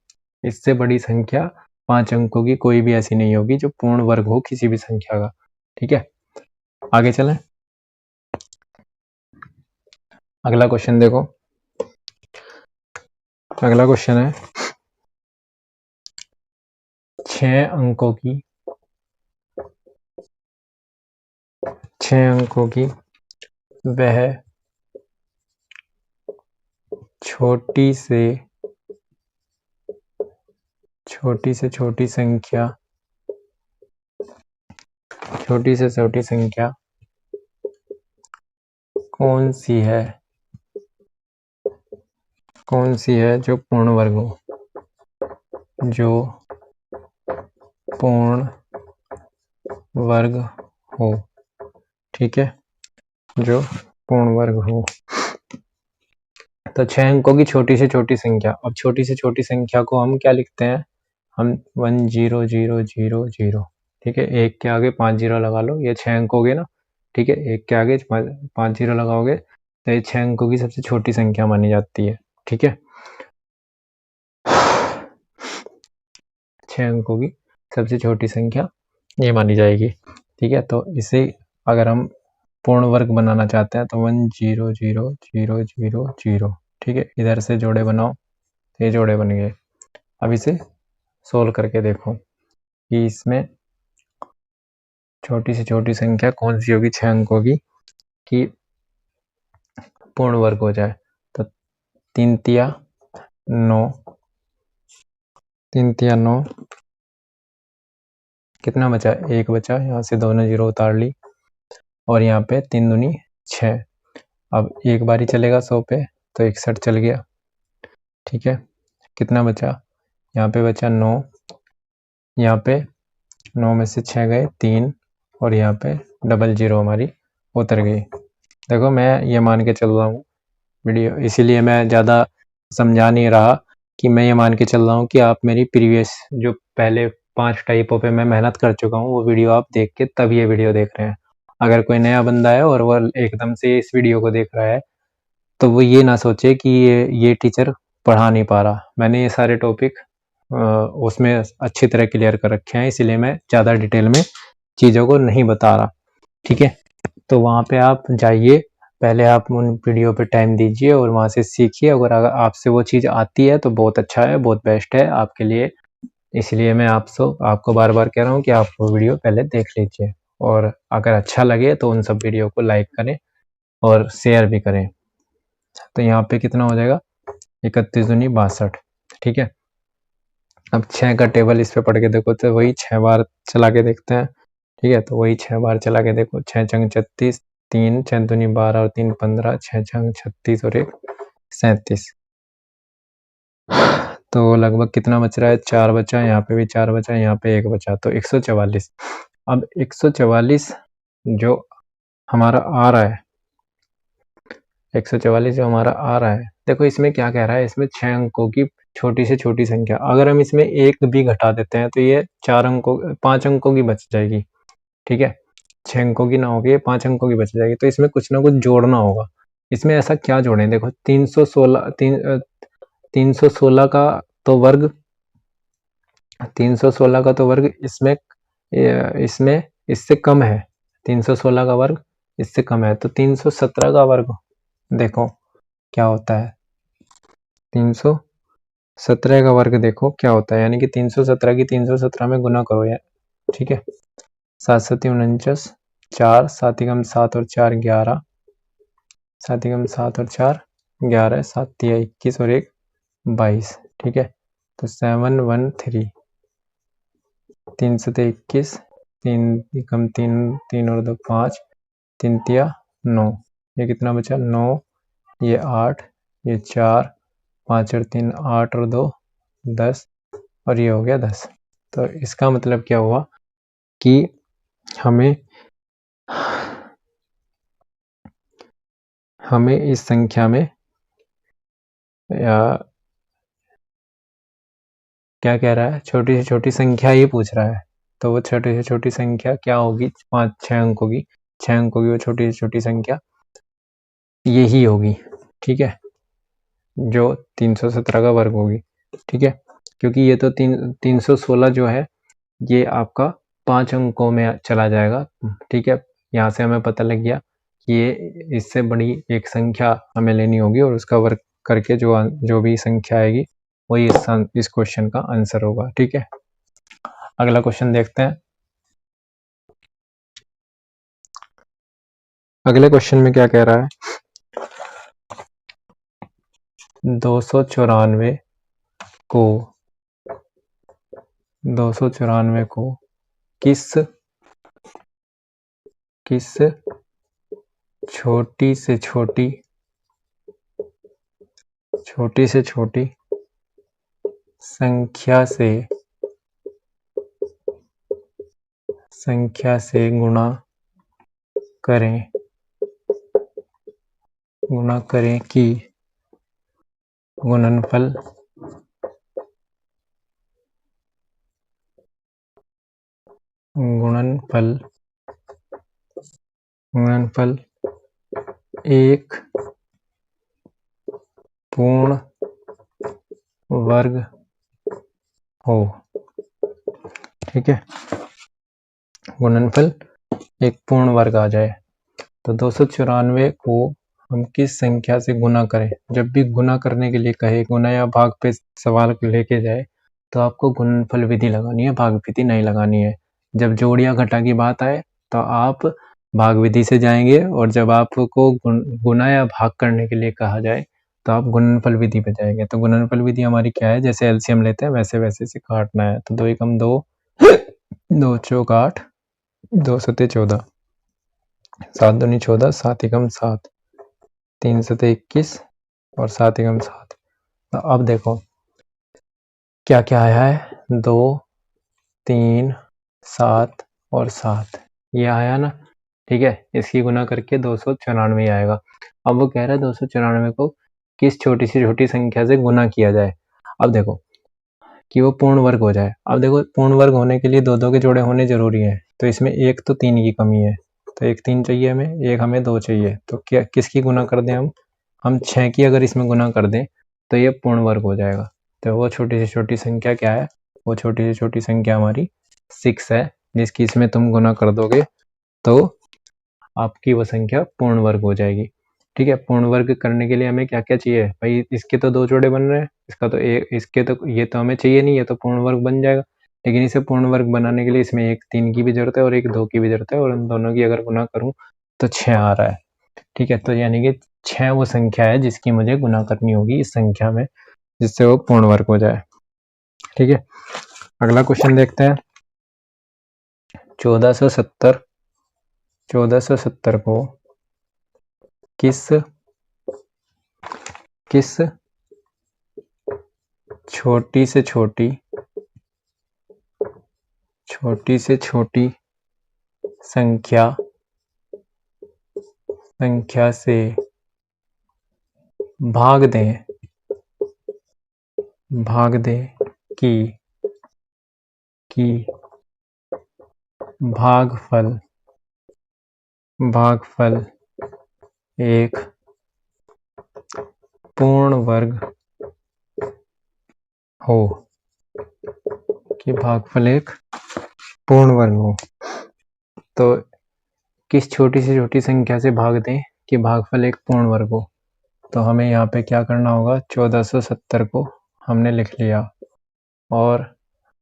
इससे बड़ी संख्या 5 अंकों की कोई भी ऐसी नहीं होगी जो पूर्ण वर्ग हो किसी भी संख्या का। ठीक है, आगे चलें। अगला क्वेश्चन देखो। अगला क्वेश्चन है 6 अंकों की वह छोटी से छोटी संख्या कौन सी है जो पूर्ण वर्ग हो, जो पूर्ण वर्ग हो। ठीक है, जो पूर्ण वर्ग हो। तो 6 अंकों की छोटी से छोटी संख्या। अब छोटी से छोटी संख्या को हम क्या लिखते हैं, हम 1 0 0 0 0। ठीक है, एक के आगे 5 जीरो लगा लो, ये 6 अंक हो गए ना। ठीक है, एक के आगे 5 जीरो लगाओगे तो ये 6 अंकों की सबसे छोटी संख्या मानी जाती है। ठीक है, 6 अंकों की सबसे छोटी संख्या ये मानी जाएगी। ठीक है, तो इसे अगर हम पूर्ण वर्ग बनाना चाहते हैं तो 1 0 0 0 0 0। ठीक है, इधर से जोड़े बनाओ, ये जोड़े बन गए। अब इसे सोल्व करके देखो कि इसमें छोटी से छोटी संख्या कौन सी होगी 6 अंकों की कि पूर्ण वर्ग हो जाए। तो 3 तिया 9, 3 तिया 9, कितना बचा, 1 बचा। यहाँ से दोनों जीरो उतार ली और यहाँ पे 3 दूनी 6। अब एक बार ही चलेगा 100 पे, तो 61 चल गया। ठीक है, कितना बचा, यहाँ पे बचा 9, यहाँ पे 9 में से 6 गए 3 और यहाँ पे डबल जीरो हमारी उतर गई। देखो मैं ये मान के चल रहा हूँ वीडियो, इसीलिए मैं ज़्यादा समझा नहीं रहा कि मैं ये मान के चल रहा हूँ कि आप मेरी प्रीवियस जो पहले 5 टाइपों पे मैं मेहनत कर चुका हूँ वो वीडियो आप देख के तब ये वीडियो देख रहे हैं। अगर कोई नया बंदा है और वो एकदम से इस वीडियो को देख रहा है तो वो ये ना सोचे कि ये टीचर पढ़ा नहीं पा रहा। मैंने ये सारे टॉपिक उसमें अच्छी तरह क्लियर कर रखे हैं, इसीलिए मैं ज़्यादा डिटेल में चीज़ों को नहीं बता रहा। ठीक है, तो वहाँ पे आप जाइए, पहले आप उन वीडियो पे टाइम दीजिए और वहाँ से सीखिए। अगर आपसे वो चीज़ आती है तो बहुत अच्छा है, बहुत बेस्ट है आपके लिए। इसलिए मैं आपको बार बार कह रहा हूँ कि आप वो वीडियो पहले देख लीजिए और अगर अच्छा लगे तो उन सब वीडियो को लाइक करें और शेयर भी करें। तो यहाँ पे कितना हो जाएगा, 31 दूनी 62। ठीक है, अब 6 का टेबल इस पे पढ़ के देखो तो वही 6 बार चला के देखते हैं। ठीक है, तो वही 6 बार चला के देखो, 6 छंग 36, 3 6 दूनी 12 और 3 15, 6 छंग 36 और 1 37। तो लगभग कितना बच रहा है, 4 बचा, यहाँ पे भी 4 बचा, यहाँ पे 1 बचा, तो 144। अब 144 जो हमारा आ रहा है, 144 जो हमारा आ रहा है, देखो इसमें क्या कह रहा है, इसमें 6 अंकों की छोटी से छोटी संख्या। अगर हम इसमें एक भी घटा देते हैं तो ये 5 अंकों की बच जाएगी। ठीक है, 6 अंकों की ना होगी, 5 अंकों की बच जाएगी। तो इसमें कुछ ना कुछ जोड़ना होगा। इसमें ऐसा क्या जोड़ें, देखो 316 का तो वर्ग, 316 का तो वर्ग इसमें इससे कम है। 316 का वर्ग इससे कम है, तो 317 का वर्ग देखो क्या होता है, 317 का वर्ग देखो क्या होता है, यानी कि 317 की 317 में गुना करो यार। ठीक है, 7 7 49, 4 7 एकम 7 और 4 11, 7 एकम 7 और 4 11, 7 तिया 21 और 1 22। ठीक है, तो 713, 3 7 21, 3 एकम 3, 3 और 2 5, 3 तिया 9, ये कितना बचा 9, ये 8, ये 4, 5 और 3 8 और 2 10 और ये हो गया 10। तो इसका मतलब क्या हुआ कि हमें इस संख्या में क्या कह रहा है, छोटी से छोटी संख्या ही पूछ रहा है। तो वो छोटी से छोटी संख्या क्या होगी, 5-6 अंकों की, 6 अंकों की वो छोटी से छोटी संख्या यही होगी, ठीक है, जो 317 का वर्ग होगी, ठीक है, क्योंकि ये तो 316 जो है ये आपका 5 अंकों में चला जाएगा, ठीक है। यहाँ से हमें पता लग गया कि ये इससे बड़ी एक संख्या हमें लेनी होगी और उसका वर्ग करके जो भी संख्या आएगी वही इस क्वेश्चन का आंसर होगा, ठीक है। अगला क्वेश्चन देखते हैं। अगले क्वेश्चन में क्या कह रहा है, 294 को किस छोटी से छोटी संख्या से गुणा करें कि गुणनफल एक पूर्ण वर्ग हो, ठीक है, गुणनफल एक पूर्ण वर्ग आ जाए। तो 294 को हम किस संख्या से गुना करें। जब भी गुना करने के लिए कहे, गुना या भाग पे सवाल लेके जाए तो आपको गुणनफल विधि लगानी है, भाग विधि नहीं लगानी है। जब जोड़ या घटा की बात आए तो आप भाग विधि से जाएंगे और जब आपको गुना या भाग करने के लिए कहा जाए तो आप गुणनफल विधि पे जाएंगे। तो गुणनफल विधि हमारी क्या है, जैसे एलसीएम लेते हैं वैसे से काटना है। तो 2 एकम 2, 2 चौक 8, 2 सते 14, 7 दूनी 14, 7 एकम 7, 3 सते 21 और 7 एकम 7। तो अब देखो क्या क्या आया है, 2, 3, 7 और 7 ये आया ना, ठीक है। इसकी गुना करके 294 आएगा। अब वो कह रहा है 294 को किस छोटी से छोटी संख्या से गुना किया जाए। अब देखो कि वो पूर्ण वर्ग हो जाए। अब देखो पूर्ण वर्ग होने के लिए 2-2 के जोड़े होने जरूरी है, तो इसमें एक तो 3 की कमी है, तो एक 3 चाहिए हमें, एक हमें 2 चाहिए। तो क्या किसकी गुना कर दें हम 6 की अगर इसमें गुना कर दें तो ये पूर्ण वर्ग हो जाएगा। तो वो छोटी से छोटी संख्या क्या है, वो छोटी से छोटी संख्या हमारी 6 है, जिसकी इसमें तुम गुना कर दोगे तो आपकी वो संख्या पूर्ण वर्ग हो जाएगी, ठीक है। पूर्ण वर्ग करने के लिए हमें क्या क्या चाहिए भाई, इसके तो 2 जोड़े बन रहे हैं, इसका तो एक, इसके तो ये तो हमें चाहिए नहीं, ये तो पूर्ण वर्ग बन जाएगा। लेकिन इसे पूर्ण वर्ग बनाने के लिए इसमें एक 3 की भी जरूरत है और एक 2 की भी जरूरत है, और उन दोनों की अगर गुना करूं तो 6 आ रहा है, ठीक है। तो यानी कि 6 वो संख्या है जिसकी मुझे गुना करनी होगी इस संख्या में, जिससे वो पूर्ण वर्ग हो जाए, ठीक है। अगला क्वेश्चन देखते हैं। 1470 को किस छोटी से छोटी संख्या से भाग दें कि भागफल एक पूर्ण वर्ग हो, कि भागफल एक पूर्ण वर्ग हो। तो किस छोटी से छोटी संख्या से भाग दें कि भागफल एक पूर्ण वर्ग हो। तो हमें यहाँ पे क्या करना होगा, 1470 को हमने लिख लिया और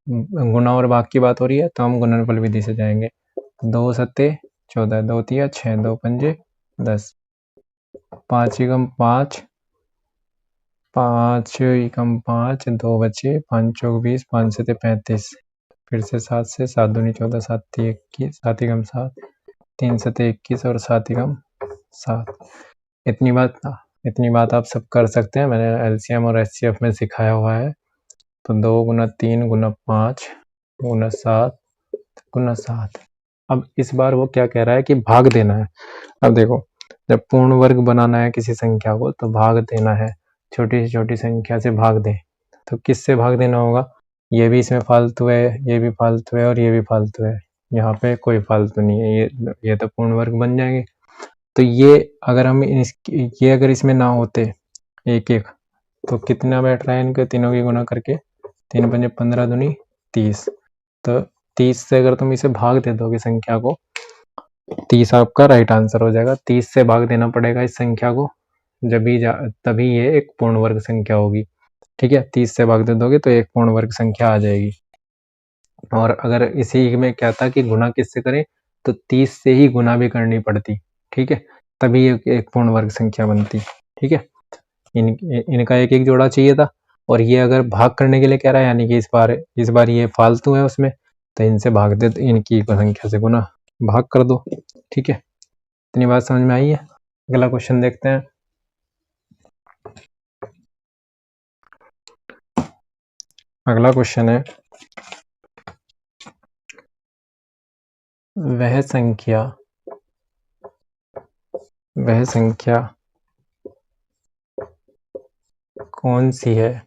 गुना और भाग की बात हो रही है तो हम गुणनफल विधि से जाएंगे। 2 सत्ते 14, 2 तिया 6, 2 पंजे 10, 5 एकम 5, 5 एकम 5, 2 बचे, 5 चौक 20, 5 सत्ते 35, फिर से 7 से, 7 दूनी 14, 7 तिया 21, 7 एकम 7, 3 सते 21 और 7 एकम 7। इतनी बात आप सब कर सकते हैं, मैंने एलसीएम और एचसीएफ में सिखाया हुआ है। तो 2 गुना 3 गुना 5 गुना 7 गुना 7। अब इस बार वो क्या कह रहा है कि भाग देना है। अब देखो, जब पूर्ण वर्ग बनाना है किसी संख्या को तो भाग देना है, छोटी से छोटी संख्या से भाग दे। तो किससे भाग देना होगा? ये भी इसमें फालतू है, ये भी फालतू है और ये भी फालतू है, यहाँ पे कोई फालतू नहीं है, ये तो पूर्ण वर्ग बन जाएंगे। तो ये अगर हम ये अगर इसमें ना होते एक एक, तो कितना बैठ रहा है इनके तीनों की गुणा करके, 3 पंजे 15 दूनी 30। तो 30 से अगर तुम इसे भाग दे दोगे संख्या को, 30 आपका राइट आंसर हो जाएगा। 30 से भाग देना पड़ेगा इस संख्या को, तभी ये एक पूर्ण वर्ग संख्या होगी। ठीक है, 30 से भाग दे दोगे तो एक पूर्ण वर्ग संख्या आ जाएगी। और अगर इसी में क्या था कि गुणा किससे करें, तो 30 से ही गुणा भी करनी पड़ती। ठीक है, तभी एक पूर्ण वर्ग संख्या बनती। ठीक है, इनका एक एक जोड़ा चाहिए था, और ये अगर भाग करने के लिए कह रहा है, यानी कि इस बार ये फालतू है उसमें, तो इनसे भाग दे, तो इनकी संख्या से गुना भाग कर दो। ठीक है, इतनी बात समझ में आई है। अगला क्वेश्चन देखते हैं। अगला क्वेश्चन है, वह संख्या कौन सी है,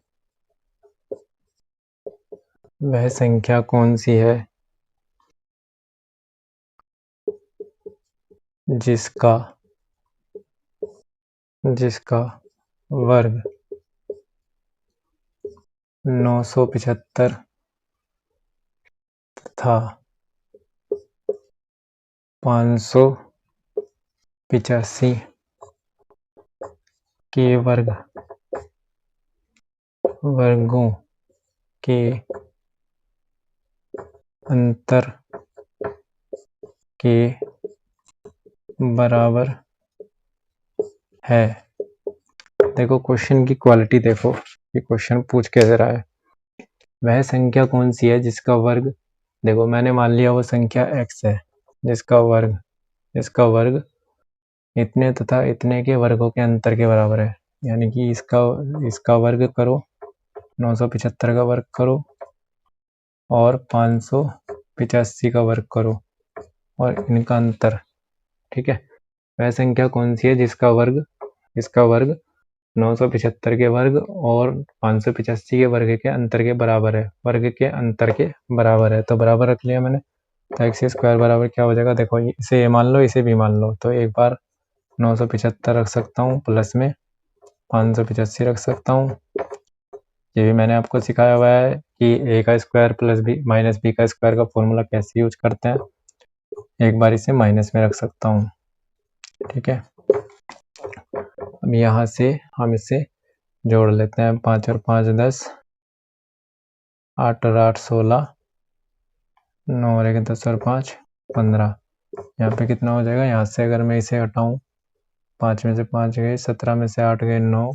वह संख्या कौन सी है जिसका वर्ग 975 तथा 585 के वर्गों के अंतर के बराबर है। देखो क्वेश्चन की क्वालिटी देखो, ये क्वेश्चन पूछ कैसे रहा है। वह संख्या कौन सी है जिसका वर्ग, देखो मैंने मान लिया वो संख्या x है, जिसका वर्ग इतने तथा इतने के वर्गों के अंतर के बराबर है। यानी कि इसका वर्ग करो, 975 का वर्ग करो और 585 का वर्ग करो और इनका अंतर। ठीक है, वह संख्या कौन सी है जिसका वर्ग 975 के वर्ग और 585 के वर्ग के अंतर के बराबर है, तो बराबर रख लिया मैंने। तो एक्स स्क्वायर बराबर क्या हो जाएगा, देखो इसे ये मान लो, इसे भी मान लो, तो एक बार 975 रख सकता हूँ, प्लस में 585 रख सकता हूँ। ये भी मैंने आपको सिखाया हुआ है कि ए का square plus B minus B का स्क्वायर का फॉर्मूला कैसे यूज करते हैं। एक बार इसे माइनस में रख सकता हूँ। ठीक है, अब यहाँ से हम इसे जोड़ लेते हैं, 5 और 5 10, 8 और 8 16, 9 और 1 10 और 5 15। यहाँ पे कितना हो जाएगा, यहाँ से अगर मैं इसे हटाऊं, 5 में से 5 गए, 17 में से 8 गए 9,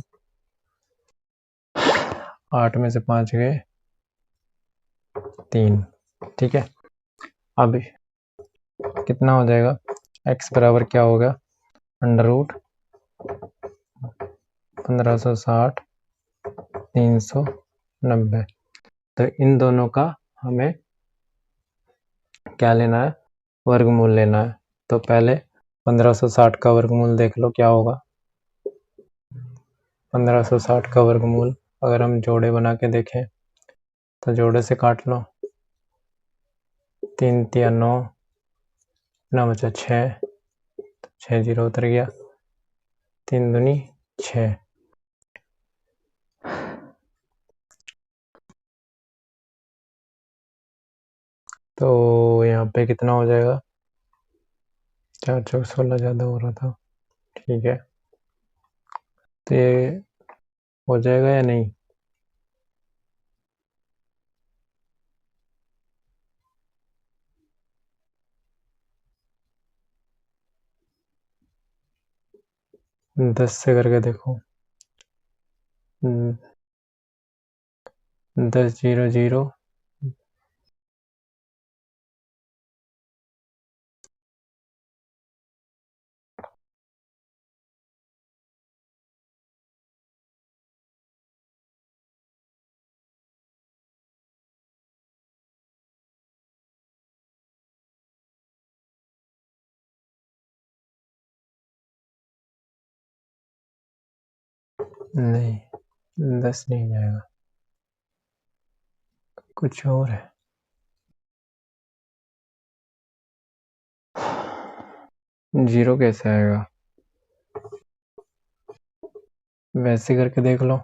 8 में से 5 गए 3। ठीक है, अब कितना हो जाएगा, x बराबर क्या होगा, अंडर रूट 1560 390। तो इन दोनों का हमें क्या लेना है, वर्गमूल लेना है। तो पहले 1560 का वर्गमूल देख लो क्या होगा। 1560 का वर्गमूल अगर हम जोड़े बना के देखें तो जोड़े से काट लो, 3 तिया 9, 9 बचा 6, 6 जीरो उतर गया, 3 दूनी 6। तो यहाँ पे कितना हो जाएगा, 4 चौक 16 ज़्यादा हो रहा था। ठीक है, तो ये हो जाएगा या नहीं, दस से करके देखो, 10 0 0 नहीं, 10 नहीं जाएगा, कुछ और है। जीरो कैसे आएगा? वैसे करके देख लो,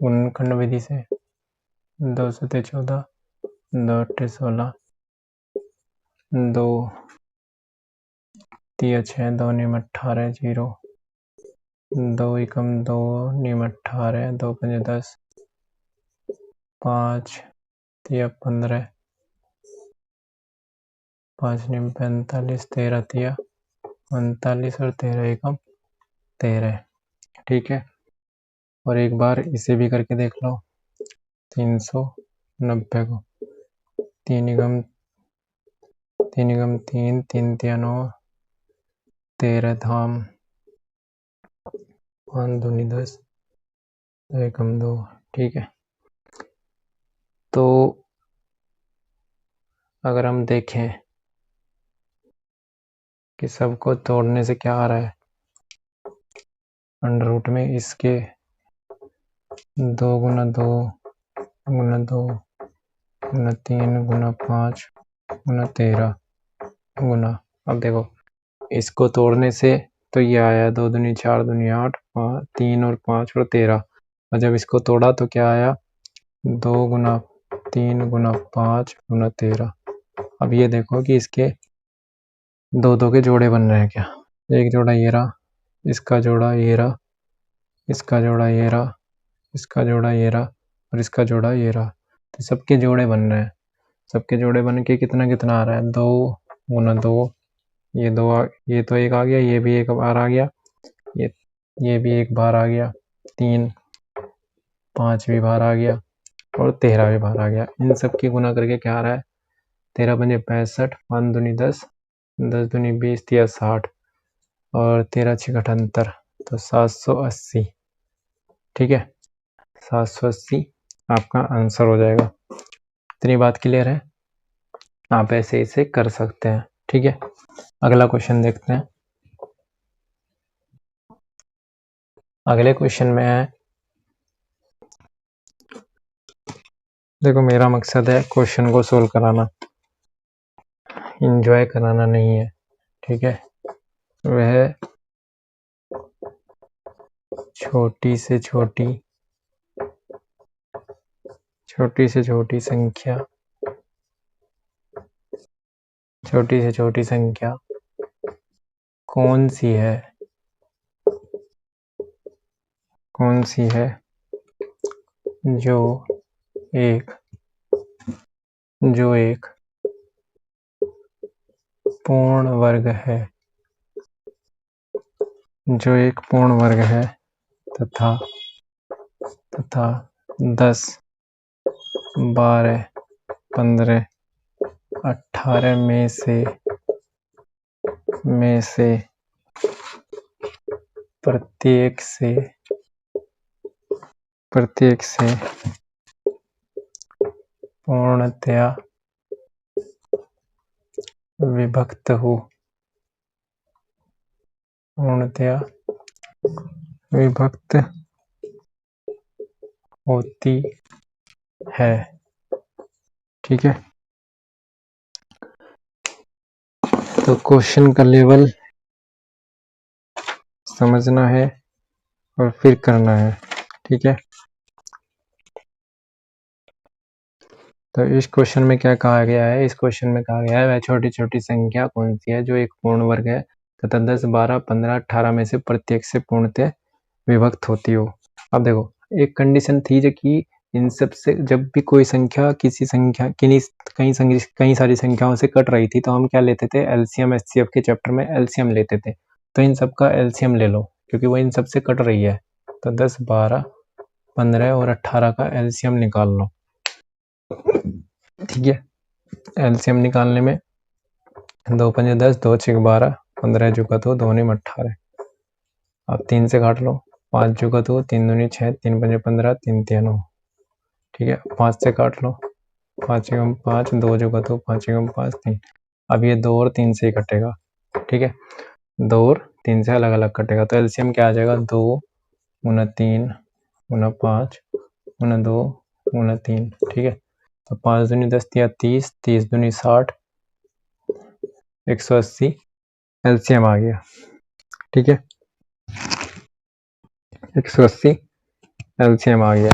गुणनखंड विधि से। 2 सते 14, 2 अट्ठे 16, 2 तिया 6, 2 निम 18, 0, 2 एकम 2 निम 18, 2 पंजे 10, 5 तिया 15, 5 निम 45, 13 तिया 39 और 13 एकम 13। ठीक है, और एक बार इसे भी करके देख लो, 390 को 3 एकम 3, 3 तिया 9, 13 धाम 5 दूनी 10, 2 एकम 2। ठीक है, तो अगर हम देखें कि सबको तोड़ने से क्या आ रहा है, अंडर रूट में इसके 2 गुना 2 गुना 2 गुना 3 गुना 5 गुना 13 गुना, अब देखो इसको तोड़ने से तो ये आया 2 दूनी 4 दूनी 8, 3 और 5 और 13, और जब इसको तोड़ा तो क्या आया 2 गुना 3 गुना 5 गुना 13। अब ये देखो कि इसके 2 के जोड़े बन रहे हैं क्या, एक जोड़ा ये रहा, इसका जोड़ा ये रहा, इसका जोड़ा ये रहा, इसका जोड़ा ये रहा और इसका जोड़ा ये रहा, तो सबके जोड़े बन रहे हैं। सबके जोड़े बन के कितना कितना आ रहा है, 2 गुना 2, ये 2 ये तो एक आ गया, ये भी एक बार आ गया, ये भी एक बार आ गया, 3 5 भी बाहर आ गया और 13 भी बाहर आ गया। इन सब की गुना करके क्या आ रहा है, 13 पंजे 65, 5 दूनी 10, 10 दूनी 20 या 60 और 13 छः 78, तो 780। ठीक है, 780 आपका आंसर हो जाएगा। इतनी बात क्लियर है, आप ऐसे इसे कर सकते हैं। ठीक है, अगला क्वेश्चन देखते हैं। अगले क्वेश्चन में है, देखो मेरा मकसद है क्वेश्चन को सोल्व कराना, एंजॉय कराना नहीं है। ठीक है, वह छोटी से छोटी संख्या, छोटी से छोटी संख्या कौन सी है जो एक पूर्ण वर्ग है, जो एक पूर्ण वर्ग है तथा 10 12 15 18 में से प्रत्येक से पूर्णतया विभक्त होती है। ठीक है, तो क्वेश्चन का लेवल समझना है और फिर करना है। ठीक है, तो इस क्वेश्चन में क्या कहा गया है, इस क्वेश्चन में कहा गया है वह छोटी छोटी संख्या कौन सी है जो एक पूर्ण वर्ग है तथा 10 12 15 18 में से प्रत्येक से पूर्णतः विभक्त होती हो। अब देखो एक कंडीशन थी जो कि इन सब से जब भी कोई संख्या किसी संख्या कई सारी संख्याओं से कट रही थी तो हम क्या लेते थे, एलसीएम एचसीएफ के चैप्टर में एलसीएम लेते थे। तो इन सब का एलसीएम ले लो क्योंकि वो इन सब से कट रही है, तो 10 12 15 और 18 का एलसीएम निकाल लो। ठीक है, एलसीएम निकालने में 2 पंजे 10, 2 छः 12, 15 जुगा 2, 2 निम 18। अब 3 से काट लो, 5 जुगा 2, 3 दूनी 6, 3 पंजे 15, 3 तिया 9। ठीक है, 5 से काट लो, 5 एकम 5, 2 जुगा 2, 5 एकम 5 3। अब ये 2 और 3 से ही कटेगा। ठीक है, 2 और 3 से अलग अलग कटेगा, तो एलसीएम क्या आ जाएगा, 2 गुना 3 गुना 5 गुना 2 गुना 3। ठीक है, तो 5 दूनी 10 या 30, 30 दूनी 60, 180 एलसीएम आ गया। ठीक है, 180 एलसीएम आ गया।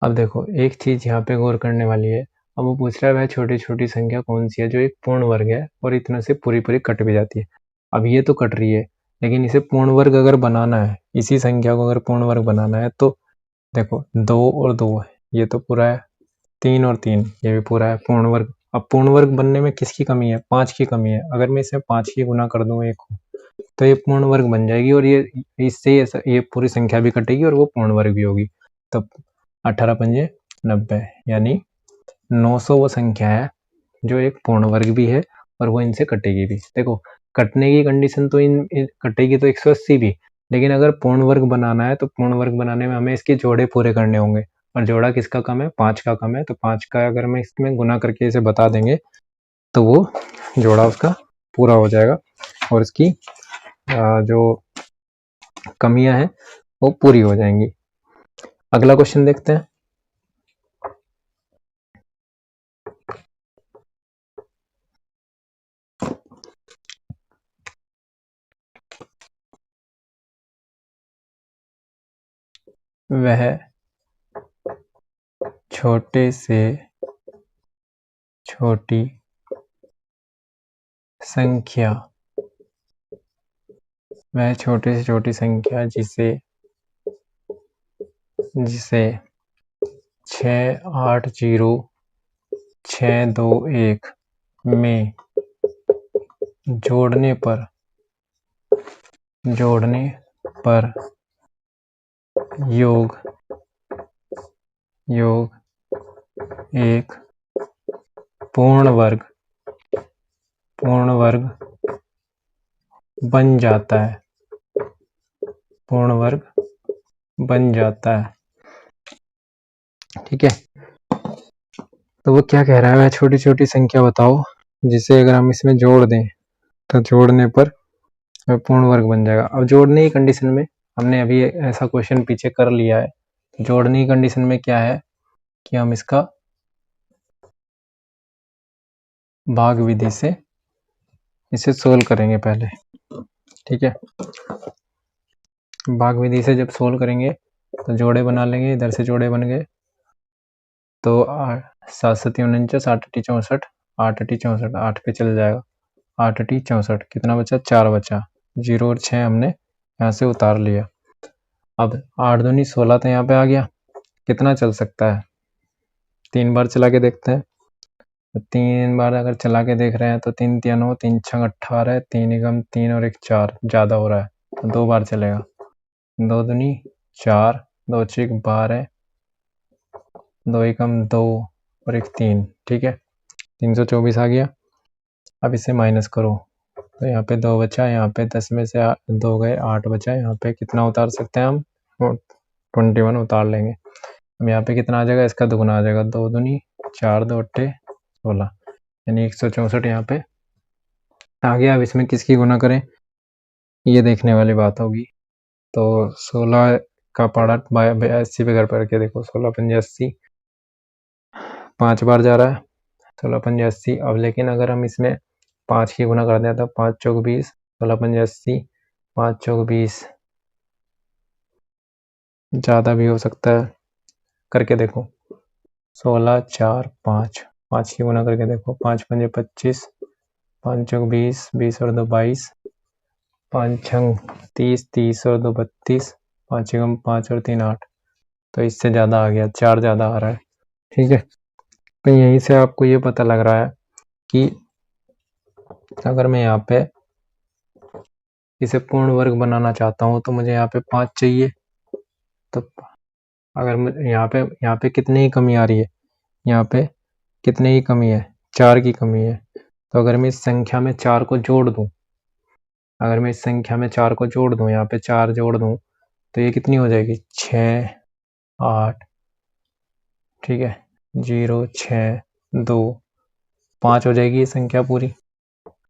अब देखो एक चीज यहाँ पे गौर करने वाली है। अब वो पूछ रहा है वह छोटी छोटी संख्या कौन सी है जो एक पूर्ण वर्ग है और इतना से पूरी पूरी कट भी जाती है। अब ये तो कट रही है, लेकिन इसे पूर्ण वर्ग अगर बनाना है, इसी संख्या को अगर पूर्ण वर्ग बनाना है, तो देखो 2 और 2 ये तो पूरा है, 3 और 3 ये भी पूरा है, पूर्ण वर्ग। अब पूर्ण वर्ग बनने में किसकी कमी है, 5 की कमी है। अगर मैं इसे 5 की गुना कर दूं एक को, तो ये पूर्ण वर्ग बन जाएगी और ये इससे ये पूरी संख्या भी कटेगी और वो पूर्ण वर्ग भी होगी। तो 18 पंजे 90, यानी 900 वो संख्या है जो एक पूर्ण वर्ग भी है और वो इनसे कटेगी भी। देखो कटने की कंडीशन तो इन कटेगी तो 180 भी, लेकिन अगर पूर्ण वर्ग बनाना है तो पूर्ण वर्ग बनाने में हमें इसके जोड़े पूरे करने होंगे, और जोड़ा किसका कम है, 5 का कम है। तो 5 का अगर मैं इसमें गुना करके इसे बता देंगे तो वो जोड़ा उसका पूरा हो जाएगा और इसकी जो कमियां हैं वो पूरी हो जाएंगी। अगला क्वेश्चन देखते हैं। वह छोटे से छोटी संख्या, वह छोटे से छोटी संख्या जिसे 680621 में जोड़ने पर योग एक पूर्ण वर्ग बन जाता है, पूर्ण वर्ग बन जाता है। ठीक है, तो वो क्या कह रहा है, वह छोटी छोटी संख्या बताओ जिसे अगर हम इसमें जोड़ दें तो जोड़ने पर वह पूर्ण वर्ग बन जाएगा। अब जोड़ने की कंडीशन में हमने अभी ऐसा क्वेश्चन पीछे कर लिया है। जोड़ने की कंडीशन में क्या है कि हम इसका भाग विधि से इसे सोल्व करेंगे पहले। ठीक है, भाग विधि से जब सोल्व करेंगे तो जोड़े बना लेंगे, इधर से जोड़े बन गए तो 7 7 49, 8 8 64, 8 8 64, 8 पे चल जाएगा, 8 8 64, कितना बचा, 4 बचा, 0 और 6 हमने यहाँ से उतार लिया। अब 8 दूनी 16 तो यहाँ पे आ गया, कितना चल सकता है, 3 बार चला के देखते हैं। तो 3 बार अगर चला के देख रहे हैं तो 3 3 9, 3 6 18, 3 एकम 3 और 1 4, ज़्यादा हो रहा है तो 2 बार चलेगा, 2 दूनी 4, 2 6 12, 2 एकम 2 और 1 3। ठीक है, 324 आ गया। अब इसे माइनस करो तो यहाँ पे 2 बचा, यहाँ पे 10 में से 2 गए, 8 बचा, यहाँ पे कितना उतार सकते हैं हम, 21 उतार लेंगे। अब यहाँ पे कितना आ जाएगा, इसका दुगुना आ जाएगा, 2 दूनी 4, 2 अट्ठे 16, यानी 164 यहाँ पे आ गया। अब इसमें किसकी गुना करें ये देखने वाली बात होगी। तो 16 का पारा 80 पे घर पर के देखो, 16 पंजे 80, 5 बार जा रहा है, 16 पंजे 80। अब लेकिन अगर हम इसमें 5 की गुना कर दें तो 5 चौक 20, 16 पंजे 80, 5 चौक 20, ज़्यादा भी हो सकता है, करके देखो, 16 4 5, 5 की गुना करके देखो, 5 पंजे 25, 5 चौक 20, 20 और 2 22, 5 छंग 30, 30 और 2 32, 5 एकम 5 और 3 8, तो इससे ज़्यादा आ गया, 4 ज़्यादा आ रहा है। ठीक है, तो यहीं से आपको ये पता लग रहा है कि अगर मैं यहाँ पे इसे पूर्ण वर्ग बनाना चाहता हूँ तो मुझे यहाँ पे 5 चाहिए। तो अगर मुझे यहाँ पे कितने की कमी आ रही है, यहाँ पे कितने की कमी है, 4 की कमी है। तो अगर मैं इस संख्या में 4 को जोड़ दूँ, अगर मैं इस संख्या में 4 को जोड़ दूँ, यहाँ पे 4 जोड़ दूँ तो ये कितनी हो जाएगी, 6 8, ठीक है, 0 6 2 5 हो जाएगी ये संख्या पूरी।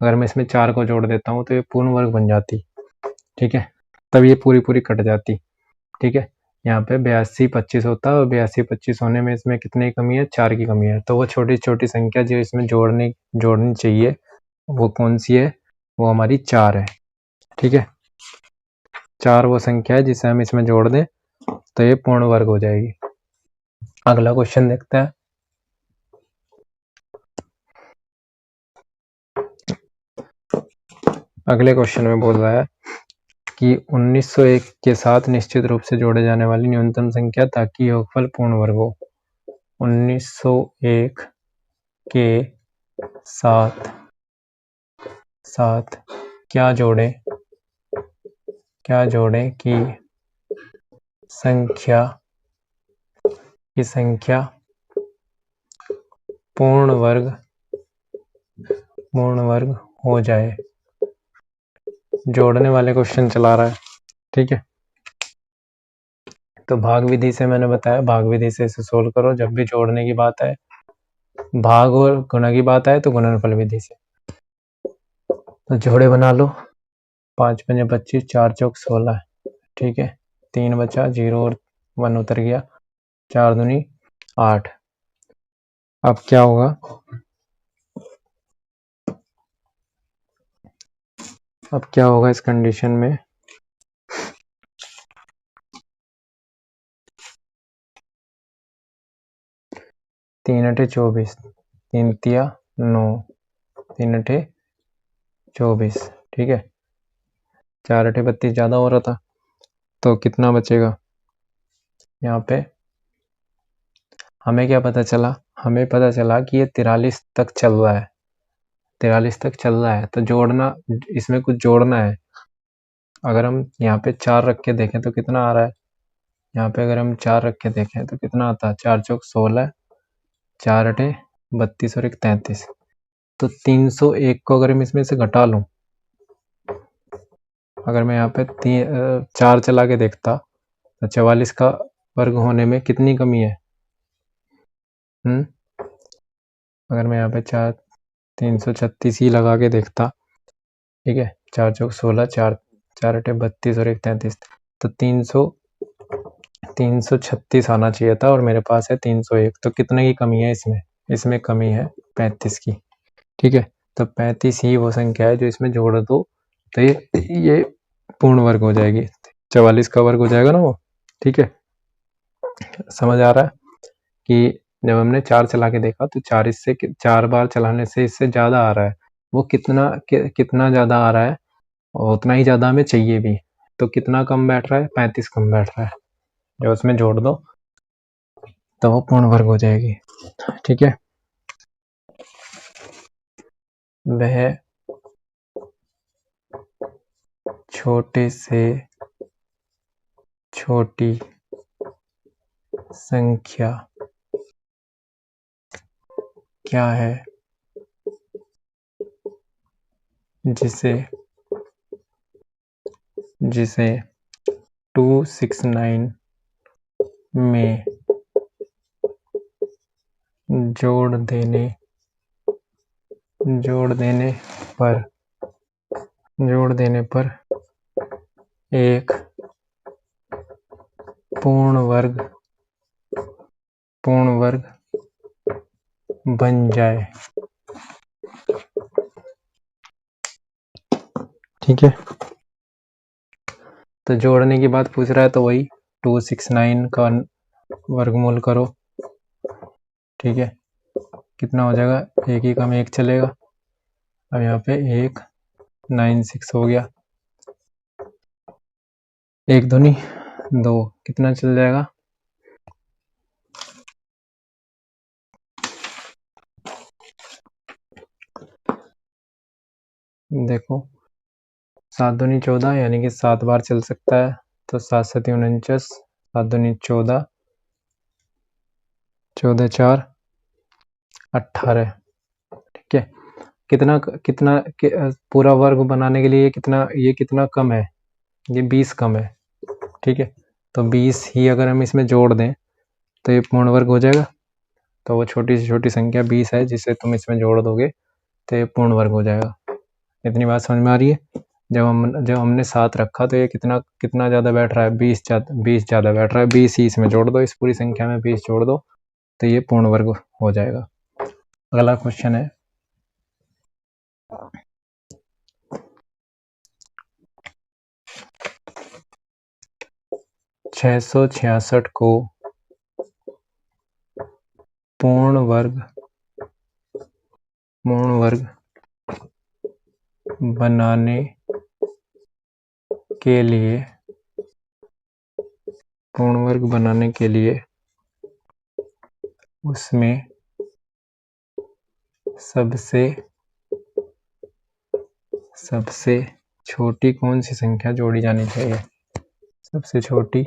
अगर मैं इसमें 4 को जोड़ देता हूँ तो ये पूर्ण वर्ग बन जाती, ठीक है। तब ये पूरी पूरी कट जाती, ठीक है। यहाँ पे 82 25 होता है और 82 25 होने में इसमें कितने की कमी है, 4 की कमी है। तो वो छोटी छोटी संख्या जो इसमें जोड़नी चाहिए वो कौन सी है, वो हमारी 4 है, ठीक है। 4 वो संख्या है जिसे हम इसमें जोड़ दें तो ये पूर्ण वर्ग हो जाएगी। अगला क्वेश्चन देखते हैं। अगले क्वेश्चन में बोल रहा है कि 1901 के साथ निश्चित रूप से जोड़े जाने वाली न्यूनतम संख्या ताकि योगफल पूर्ण वर्ग हो। 1901 के साथ क्या जोड़े कि संख्या पूर्ण वर्ग हो जाए। जोड़ने वाले क्वेश्चन चला रहा है, ठीक है। तो भाग विधि से मैंने बताया, भाग विधि से इसे सोल्व करो। जब भी जोड़ने की बात है, भाग और गुणा की बात आए तो गुणनफल विधि से। तो जोड़े बना लो, 5 पंजे 25, 4 चौक 16, ठीक है। 3 बचा, 0 और 1 उतर गया, 4 दूनी 8। अब क्या होगा, इस कंडीशन में, तीन अठे 24, 3 तिया 9, 3 अठे 24, ठीक है। 4 अठे 32 ज्यादा हो रहा था, तो कितना बचेगा यहाँ पे। हमें क्या पता चला, हमें पता चला कि ये 43 तक चल रहा है, 43 तक चल रहा है। तो जोड़ना, इसमें कुछ जोड़ना है। अगर हम यहाँ पे 4 रख के देखें तो कितना आ रहा है, यहाँ पे अगर हम 4 रख के देखें तो कितना आता है, 4 चौक 16, 4 अठे 32 और 1 33। तो 301 को अगर मैं इसमें से घटा लूं, अगर मैं यहाँ पे 4 चला के देखता तो 44 का वर्ग होने में कितनी कमी है। अगर मैं यहाँ पे 336 ही लगा के देखता, ठीक है। 4 चौक 16, 4 अठे 32 और 1 33, तो 336 आना चाहिए था और मेरे पास है 301। तो कितने की कमी है इसमें कमी है 35 की, ठीक है। तो 35 ही वो संख्या है जो इसमें जोड़ दो तो ये पूर्ण वर्ग हो जाएगी, 44 का वर्ग हो जाएगा ना वो, ठीक है। समझ आ रहा है कि जब हमने 4 चला के देखा तो 4 बार चलाने से इससे ज्यादा आ रहा है। वो कितना ज्यादा आ रहा है और उतना ही ज्यादा हमें चाहिए भी। तो कितना कम बैठ रहा है, 35 कम बैठ रहा है। जब उसमें जोड़ दो तो वो पूर्ण वर्ग हो जाएगी, ठीक है। वह छोटे से छोटी संख्या क्या है जिसे 269 में जोड़ देने पर एक पूर्ण वर्ग बन जाए, ठीक है। तो जोड़ने की बात पूछ रहा है तो वही 269 का वर्गमूल करो, ठीक है। कितना हो जाएगा, एक ही कम एक चलेगा। अब यहाँ पे 196 हो गया, 1 दूनी 2, कितना चल जाएगा, देखो 7 दूनी 14 यानी कि 7 बार चल सकता है। तो 7 7 49, 7 दूनी 14, 14 4 18, ठीक है। कितना पूरा वर्ग बनाने के लिए ये कितना कम है, ये 20 कम है, ठीक है। तो 20 ही अगर हम इसमें जोड़ दें तो ये पूर्ण वर्ग हो जाएगा। तो वो छोटी से छोटी संख्या 20 है जिसे तुम इसमें जोड़ दोगे तो ये पूर्ण वर्ग हो जाएगा, इतनी बात समझ में आ रही है। जब हमने 7 रखा तो ये कितना ज़्यादा बैठ रहा है, 20 ज़्यादा बैठ रहा है। 20 ही इसमें जोड़ दो, इस पूरी संख्या में 20 जोड़ दो तो ये पूर्ण वर्ग हो जाएगा। अगला क्वेश्चन है, छः सौ छियासठ को पूर्ण वर्ग बनाने के लिए उसमें सबसे छोटी कौन सी संख्या जोड़ी जानी चाहिए? सबसे छोटी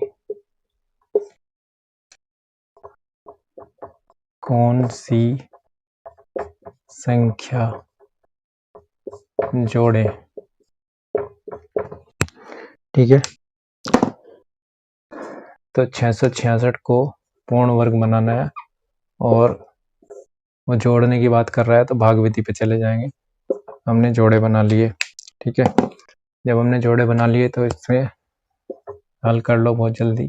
कौन सी संख्या जोड़े? ठीक है, तो 666 को पूर्ण वर्ग बनाना है और वो जोड़ने की बात कर रहा है तो भागविधि पे चले जाएंगे। हमने जोड़े बना लिए। ठीक है, जब हमने जोड़े बना लिए तो इसमें हल कर लो बहुत जल्दी।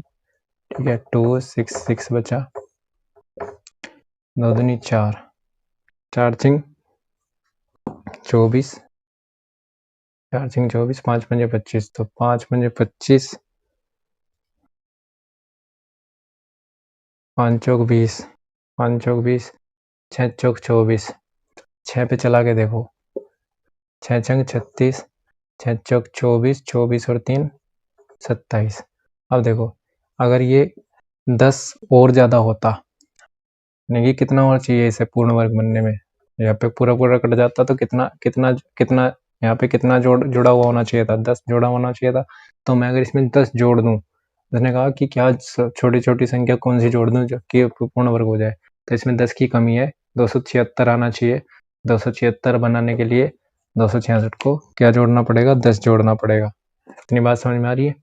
ठीक है, 2 6 6 बचा, 2 दूनी 4, 4 चिंग 24, 4 चिंग 24, 5 पंजे 25, तो 5 पंजे 25, 5 चौक 20, 5 चौक 20, 6 चौक 24, 6 पे चला के देखो, 6 चंग 36, 6 चौक 24, 24 और 3 27। अब देखो अगर ये 10 और ज़्यादा होता, यानी कि कितना और चाहिए इसे पूर्ण वर्ग बनने में? यहाँ पे पूरा कट जाता तो कितना यहाँ पे कितना जुड़ा हुआ होना चाहिए था? 10 जोड़ा होना चाहिए था। तो मैं अगर इसमें 10 जोड़ दूं, उसने कहा कि क्या छोटी छोटी संख्या कौन सी जोड़ दूं जो कि पूर्ण वर्ग हो जाए, तो इसमें 10 की कमी है, 276 आना चाहिए। 276 बनाने के लिए 266 को क्या जोड़ना पड़ेगा? 10 जोड़ना पड़ेगा। इतनी बात समझ में आ रही है?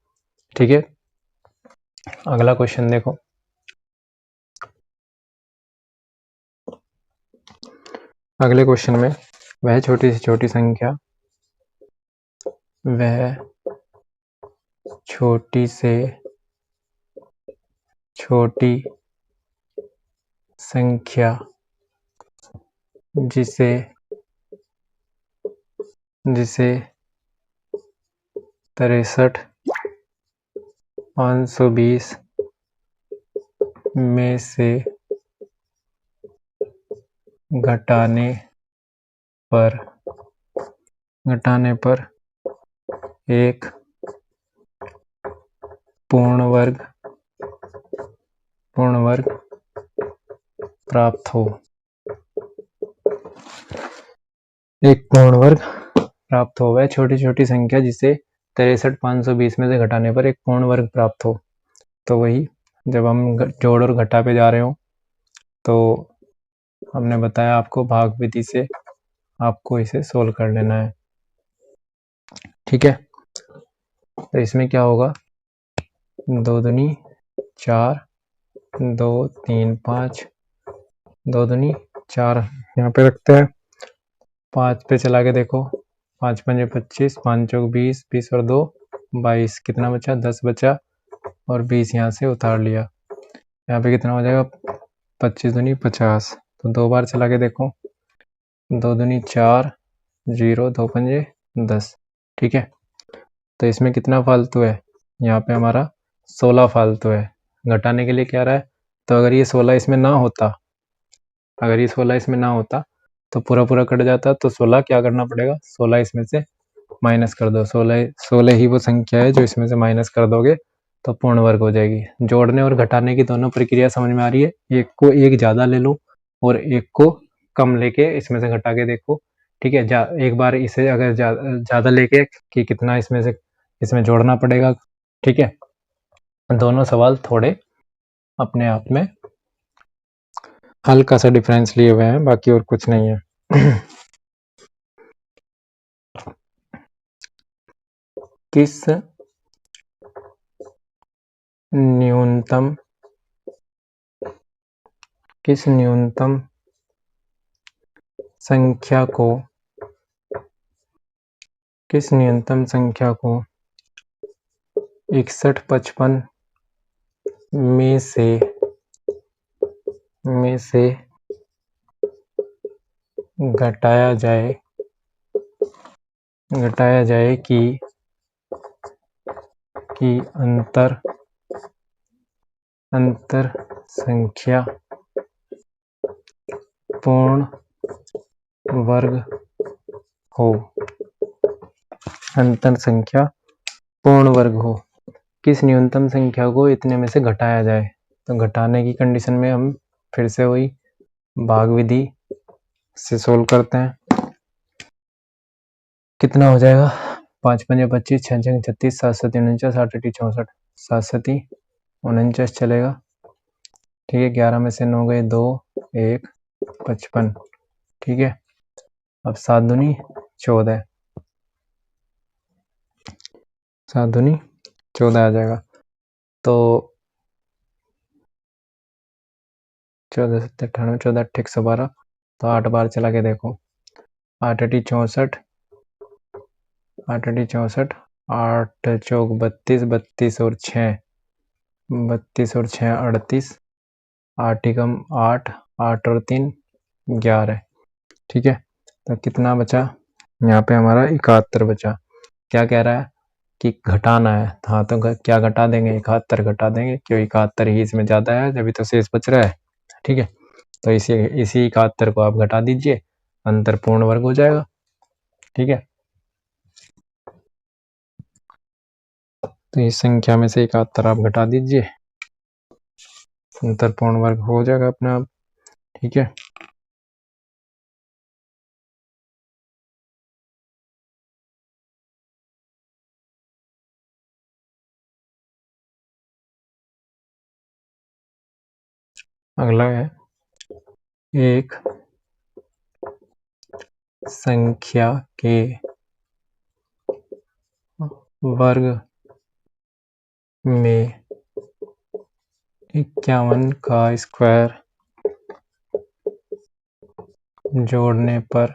ठीक है, अगला क्वेश्चन देखो। अगले क्वेश्चन में वह छोटी से छोटी संख्या जिसे 63 520 में से घटाने पर एक पूर्ण वर्ग प्राप्त हो। वह छोटी छोटी संख्या जिसे 63 520 में से घटाने पर एक पूर्ण वर्ग प्राप्त हो। तो वही जब हम जोड़ और घटा पे जा रहे हो तो हमने बताया आपको भाग विधि से आपको इसे सोल्व कर लेना है। ठीक है, तो इसमें क्या होगा, 2 दूनी 4, 2 3 5, 2 दूनी 4 यहाँ पे रखते हैं। 5 पे चला के देखो, 5 पंजे 25, 5 चौक 20, 20 और 2 22, कितना बचा? 10 बचा और 20 यहाँ से उतार लिया। यहाँ पे कितना हो जाएगा? 25 दूनी 50, तो 2 बार चला के देखो, 2 दूनी 4, 0 2 पंजे 10। ठीक है, तो इसमें कितना फालतू है? यहाँ पे हमारा 16 फालतू है। घटाने के लिए क्या रहा है? तो अगर ये 16 इसमें ना होता तो पूरा कट जाता, तो 16 क्या करना पड़ेगा? 16 इसमें से माइनस कर दो। 16 ही वो संख्या है जो इसमें से माइनस कर दोगे तो पूर्ण वर्ग हो जाएगी। जोड़ने और घटाने की दोनों प्रक्रिया समझ में आ रही है? एक को एक ज़्यादा ले लो और एक को कम लेके इसमें से घटा के देखो। ठीक है, एक बार इसे अगर ज़्यादा लेके कि कितना इसमें जोड़ना पड़ेगा। ठीक है, दोनों सवाल थोड़े अपने आप में हल्का सा डिफरेंस लिए हुए हैं, बाकी और कुछ नहीं है। किस न्यूनतम संख्या को किस न्यूनतम संख्या को 61-55 में से घटाया जाए कि अंतर संख्या पूर्ण वर्ग हो। अंतर संख्या पूर्ण वर्ग हो। किस न्यूनतम संख्या को इतने में से घटाया जाए? तो घटाने की कंडीशन में हम फिर से वही भाग विधि से सोल्व करते हैं। कितना हो जाएगा? 5 पंजे 25, 6 छंग 36, 7 सती 49, 8 अठी 64, 7 सती 49 चलेगा। ठीक है, 11 में से 9 गए 2, 1, 55। ठीक है, अब 7 दूनी 14, 7 दूनी 14 आ जाएगा। तो 14 7 98, 14 8 112, तो 8 बार चला के देखो। 8 अठी 64, 8 अठी 64, 8 चौक 32, 32 और 6 32 और 6 38, 8 एकम 8, 8 और 3 11। ठीक है, तो कितना बचा? यहाँ पे हमारा 71 बचा। क्या कह रहा है कि घटाना है। हाँ, तो क्या घटा देंगे? 71 घटा देंगे, क्यों 71 ही इसमें ज्यादा है, जब तो शेष बच रहा है। ठीक है, तो इसी 71 को आप घटा दीजिए, अंतर पूर्ण वर्ग हो जाएगा। ठीक है, तो इस संख्या में से 71 आप घटा दीजिए, अंतर पूर्ण वर्ग हो जाएगा अपने आप। ठीक है, अगला है एक संख्या के वर्ग में 51 का स्क्वायर जोड़ने पर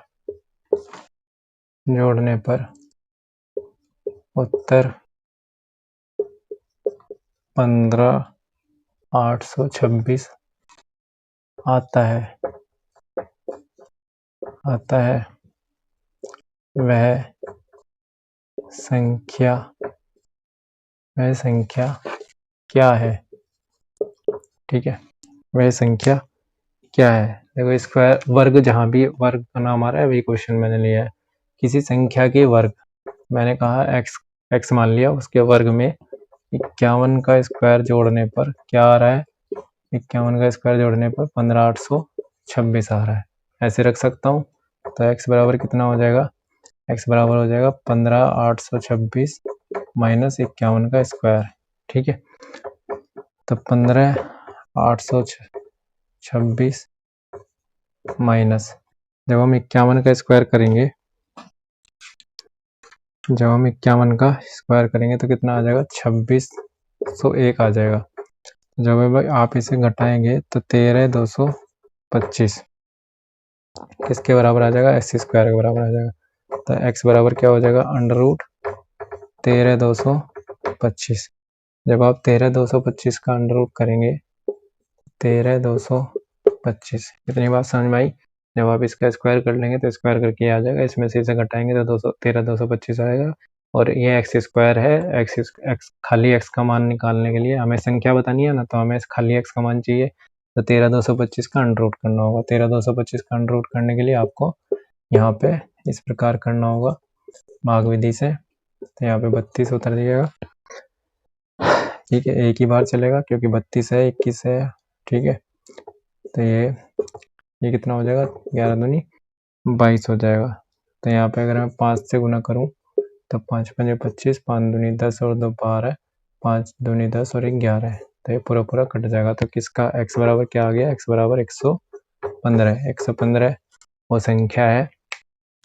उत्तर 15,826 आता है। वह संख्या क्या है? ठीक है, वह संख्या क्या है? देखो, स्क्वायर वर्ग, जहां भी वर्ग का नाम आ रहा है वही क्वेश्चन मैंने लिया है। किसी संख्या के वर्ग, मैंने कहा x मान लिया, उसके वर्ग में 51 का स्क्वायर जोड़ने पर क्या आ रहा है? 51 का स्क्वायर जोड़ने पर 15,826 आ रहा है। ऐसे रख सकता हूँ। तो x बराबर कितना हो जाएगा? x बराबर हो जाएगा 15,826 माइनस 51 का स्क्वायर। ठीक है, तो 15,826 माइनस, जब हम 51 का स्क्वायर करेंगे तो कितना आ जाएगा? 2601 आ जाएगा। जब आप इसे घटाएंगे तो 13,225 किसके बराबर आ जाएगा? x स्क्वायर के बराबर आ जाएगा। तो x बराबर क्या हो जाएगा? Under root 13,225। जब आप 13,225 का अंडर रूट करेंगे, 13,225, इतनी बात समझ में आई? जब आप इसका स्क्वायर कर लेंगे तो स्क्वायर करके आ जाएगा, इसमें से इसे घटाएंगे तो 13,225 आएगा। और ये एक्स स्क्वायर है। खाली एक्स का मान निकालने के लिए हमें संख्या बतानी है ना, तो हमें खाली एक्स का मान चाहिए। तो 13,225 का अंडर रूट करना होगा। 13,225 का अंडर रूट करने के लिए आपको यहाँ पे इस प्रकार करना होगा भाग विधि से। तो यहाँ पे 32 उतर जाएगा। ठीक है, एक ही बार चलेगा क्योंकि 32 है, 21 है। ठीक है, तो ये कितना हो जाएगा? 11 दूनी 22 हो जाएगा। तो यहाँ पे अगर मैं 5 से गुना करूँ तो 5 पंजे 25, 5 दूनी 10 और 2 12, 5 दूनी 10 और 1 11। तो ये पूरा कट जाएगा। तो किसका x बराबर क्या आ गया? x बराबर 115। 115 वो संख्या है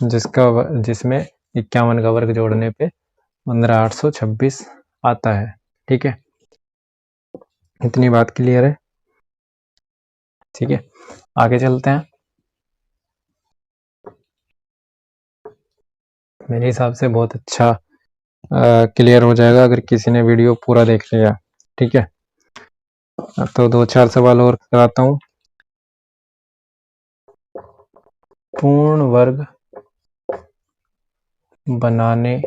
जिसमें 51 का वर्ग जोड़ने पे 15,826 आता है। ठीक है, इतनी बात क्लियर है? ठीक है, आगे चलते हैं। मेरे हिसाब से बहुत अच्छा क्लियर हो जाएगा अगर किसी ने वीडियो पूरा देख लिया। ठीक है, तो 2-4 सवाल और कराता हूँ। पूर्ण वर्ग बनाने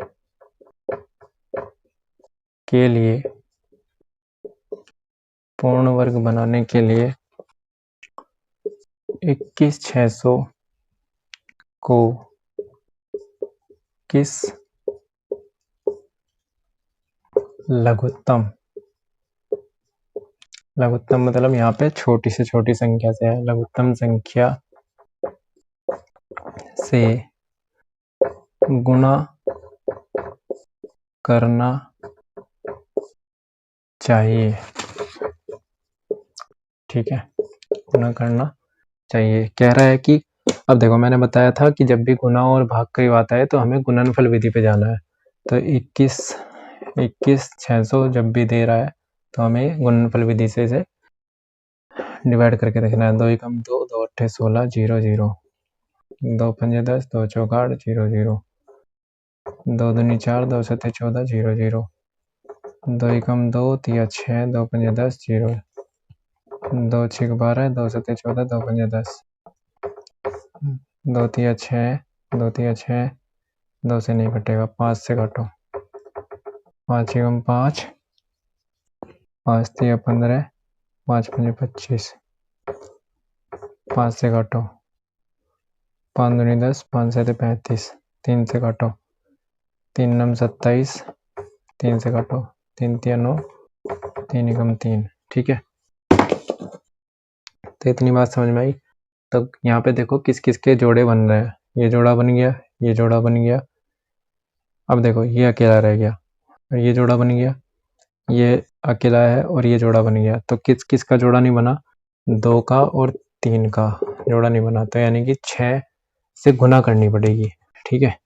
के लिए, पूर्ण वर्ग बनाने के लिए 21,600 को किस लघुत्तम मतलब यहाँ पे छोटी से छोटी संख्या से है, लघुत्तम संख्या से गुणा करना चाहिए। ठीक है, गुणा करना चाहिए। कह रहा है कि अब देखो, मैंने बताया था कि जब भी गुणा और भाग करीब आता है तो हमें गुणनफल विधि पे जाना है। तो 21,600 जब भी दे रहा है तो हमें गुणनफल विधि से इसे डिवाइड करके देखना है। 2 एकम 2, 2 अट्ठे 16, 0 0, 2 पंजे 10, 2 चौक 8, 0 0, 2 दूनी 4, 2 सत्ते 14, 0 0, 2 एकम 2, 3 6, 2 पंजे 10, 0, 2 6 12, 2 सत्ते 14, 2 पंजे 10, 2 3 6, 2 3 6, 2 से नहीं कटेगा, 5 से काटो, 5 एकम 5, 5 3 15, 5 पंजे 25, 5 से काटो, 5 दूनी 10, 5 7 35, 3 से काटो, 3 9 27, 3 से काटो, 3 3 9, 3 एकम 3। ठीक है, तो इतनी बात समझ में आई। तब यहाँ पे देखो किस किस के जोड़े बन रहे हैं। ये जोड़ा बन गया, ये जोड़ा बन गया। अब देखो ये अकेला रह गया, ये जोड़ा बन गया, ये अकेला है और ये जोड़ा बन गया। तो किस किस का जोड़ा नहीं बना? 2 का और 3 का जोड़ा नहीं बना। तो यानी कि 6 से गुना करनी पड़ेगी। ठीक है,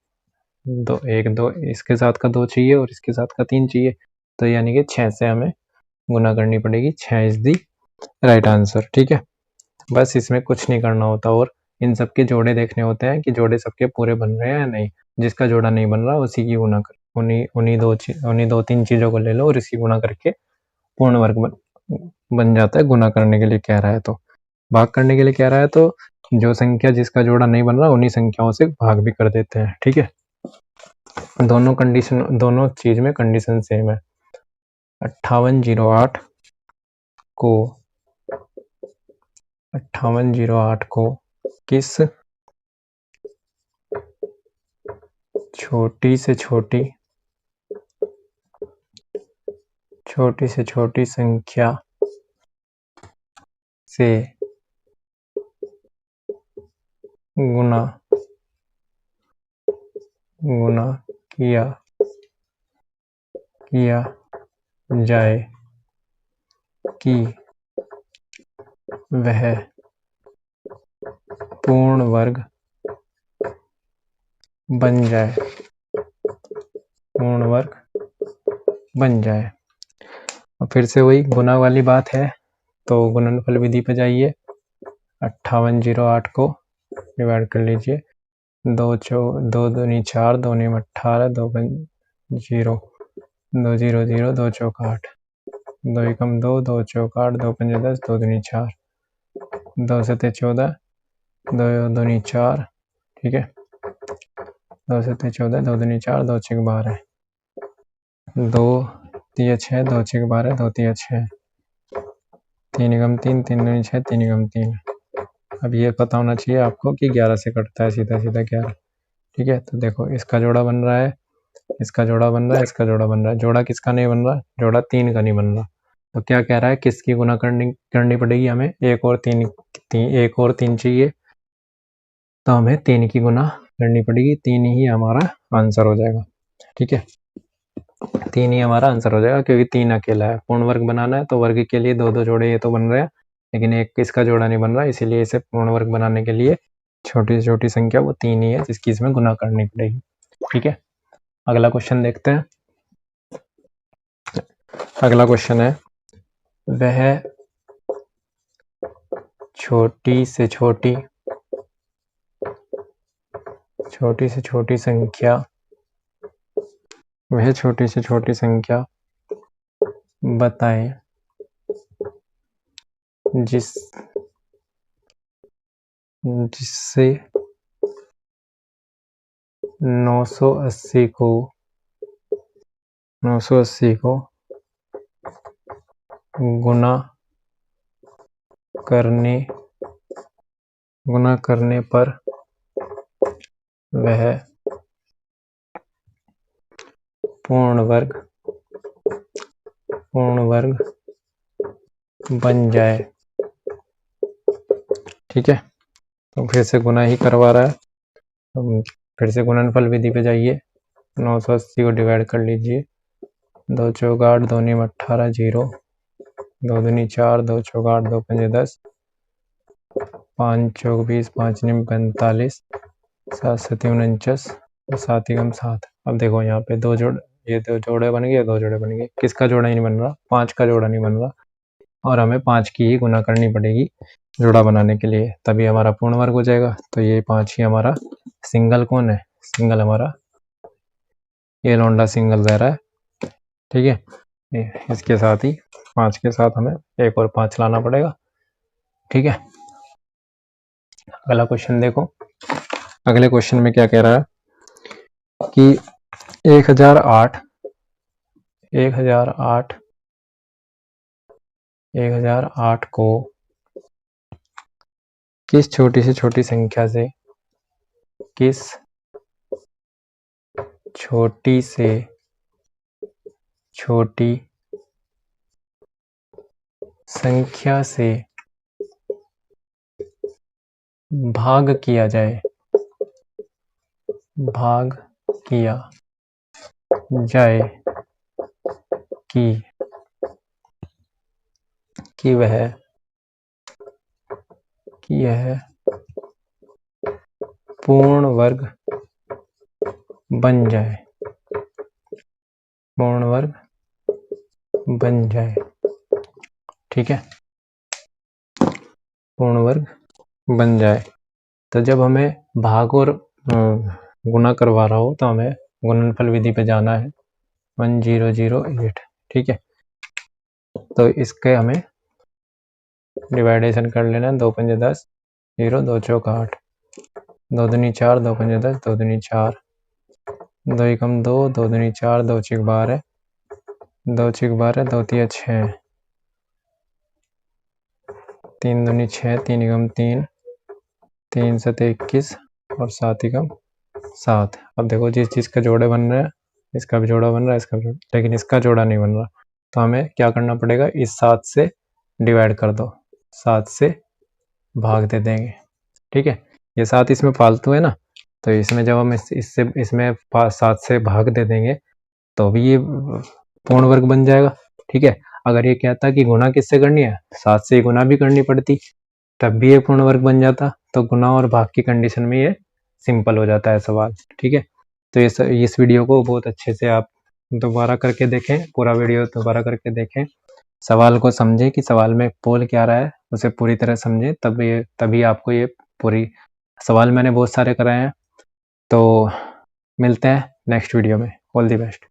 2 1 2 इसके साथ का 2 चाहिए और इसके साथ का 3 चाहिए। तो यानी कि 6 से हमें गुना करनी पड़ेगी। 6 इज दी राइट आंसर। ठीक है, बस इसमें कुछ नहीं करना होता और इन सबके जोड़े देखने होते हैं कि जोड़े सबके पूरे बन रहे हैं या नहीं। जिसका जोड़ा नहीं बन रहा उसी की गुना कर, उन्हीं 2-3 चीजों को ले लो और इसी गुना करके पूर्ण वर्ग बन जाता है। गुना करने के लिए कह रहा है तो, भाग करने के लिए कह रहा है तो जो संख्या जिसका जोड़ा नहीं बन रहा उन्हीं संख्याओं से भाग भी कर देते हैं। ठीक है, दोनों चीज में कंडीशन सेम है। 5808 को किस छोटी से छोटी संख्या से गुना किया जाए कि वह पूर्ण वर्ग बन जाए। और फिर से वही गुना वाली बात है, तो गुणनफल विधि पे जाइए। 5808 को डिवाइड कर लीजिए। 2 दूनी 4, 2 नीम 18, 2 0, 2 0 0, 2 चौक 8, 2 एकम 2, 2 चौक 8, 2 पंजे 10, 2 दूनी 4, 2 सत्ते 14, 2 दूनी 4। ठीक है, 2 सत्ते 14, 2 दूनी 4, 2 छक 12, 2 3 6, 2 छक 12, 2 3 6, 3 एकम 3, 3 दूनी 6, 3 एकम 3। अब ये पता होना चाहिए आपको कि 11 से कटता है सीधा 11। ठीक है, तो देखो इसका जोड़ा बन रहा है, इसका जोड़ा बन रहा है, इसका जोड़ा बन रहा है। जोड़ा किसका नहीं बन रहा? जोड़ा 3 का नहीं बन रहा। तो क्या कह रहा है, किसकी गुना करनी पड़ेगी हमें? 1 और 3 चाहिए, तो हमें 3 की गुना करनी पड़ेगी। 3 ही हमारा आंसर हो जाएगा। ठीक है, 3 ही हमारा आंसर हो जाएगा क्योंकि 3 अकेला है। पूर्ण वर्ग बनाना है तो वर्ग के लिए 2 जोड़े ये तो बन रहे हैं, लेकिन एक इसका जोड़ा नहीं बन रहा, इसीलिए इसे पूर्ण वर्ग बनाने के लिए छोटी से छोटी संख्या वो 3 ही है जिसकी इसमें गुना करनी पड़ेगी। ठीक है, अगला क्वेश्चन देखते हैं। अगला क्वेश्चन है, वह छोटी से छोटी संख्या वह छोटी से छोटी संख्या बताएं जिससे 980 को गुना करने पर वह पूर्ण वर्ग बन जाए। ठीक है, तो फिर से गुना ही करवा रहा है, तो फिर से गुणनफल विधि पे जाइए। 980 को डिवाइड कर लीजिए, 2 चौक 8, 2 नीम 18, 0, 2 दूनी 4, 2 चौक 8, 2 पंजे 10, 5 चौक 20, 5 नीम 45, 7 सती 49, 7 एकम 7। अब देखो यहाँ पे ये दो जोड़े बन गए, 2 जोड़े बन गए। किसका जोड़ा ही नहीं बन रहा? 5 का जोड़ा नहीं बन रहा, और हमें 5 की ही गुना करनी पड़ेगी जोड़ा बनाने के लिए, तभी हमारा पूर्ण वर्ग हो जाएगा। तो ये 5 ही हमारा सिंगल कौन है? सिंगल हमारा ये लौंडा सिंगल रह रहा है। ठीक है, इसके साथ ही 5 के साथ हमें एक और 5 लाना पड़ेगा। ठीक है, अगला क्वेश्चन देखो। अगले क्वेश्चन में क्या कह रहा है कि 1008 को किस छोटी से छोटी संख्या से भाग किया जाए कि यह पूर्ण वर्ग बन जाए। ठीक है, पूर्ण वर्ग बन जाए। तो जब हमें भाग और गुना करवा रहा हो तो हमें गुणनफल विधि पे जाना है, 1008। ठीक है, तो इसके हमें डिवाइडेशन कर लेना है। 2 पंजे 10, 0, 2 चौक 8, 2 दूनी 4, 2 पंजे 10, 2 दूनी 4, 2 एकम 2, 2 दूनी 4, 2 चिक 12, 2 चिक 12, 2 तिया 6, 3 दूनी 6, 3 एकम 3, 3 सत 21 और 7 एकम 7। अब देखो जिस चीज का जोड़े बन रहे हैं, इसका भी जोड़ा बन रहा है, इसका भी, लेकिन इसका जोड़ा नहीं बन रहा, तो हमें क्या करना पड़ेगा? इस 7 से डिवाइड कर दो, 7 से भाग दे देंगे। ठीक है, ये 7 इसमें फालतू है ना, तो इसमें जब हम इसमें 7 से भाग दे देंगे तो भी ये पूर्ण वर्ग बन जाएगा। ठीक है, अगर ये कहता कि गुना किससे करनी है, 7 से गुना भी करनी पड़ती, तब भी ये पूर्ण वर्ग बन जाता। तो गुना और भाग की कंडीशन में ये सिंपल हो जाता है सवाल। ठीक है, तो इस वीडियो को बहुत अच्छे से आप दोबारा करके देखें, पूरा वीडियो दोबारा करके देखें, सवाल को समझें कि सवाल में बोल क्या रहा है, उसे पूरी तरह समझें, तभी आपको ये पूरी सवाल मैंने बहुत सारे कराए हैं। तो मिलते हैं नेक्स्ट वीडियो में। All the best.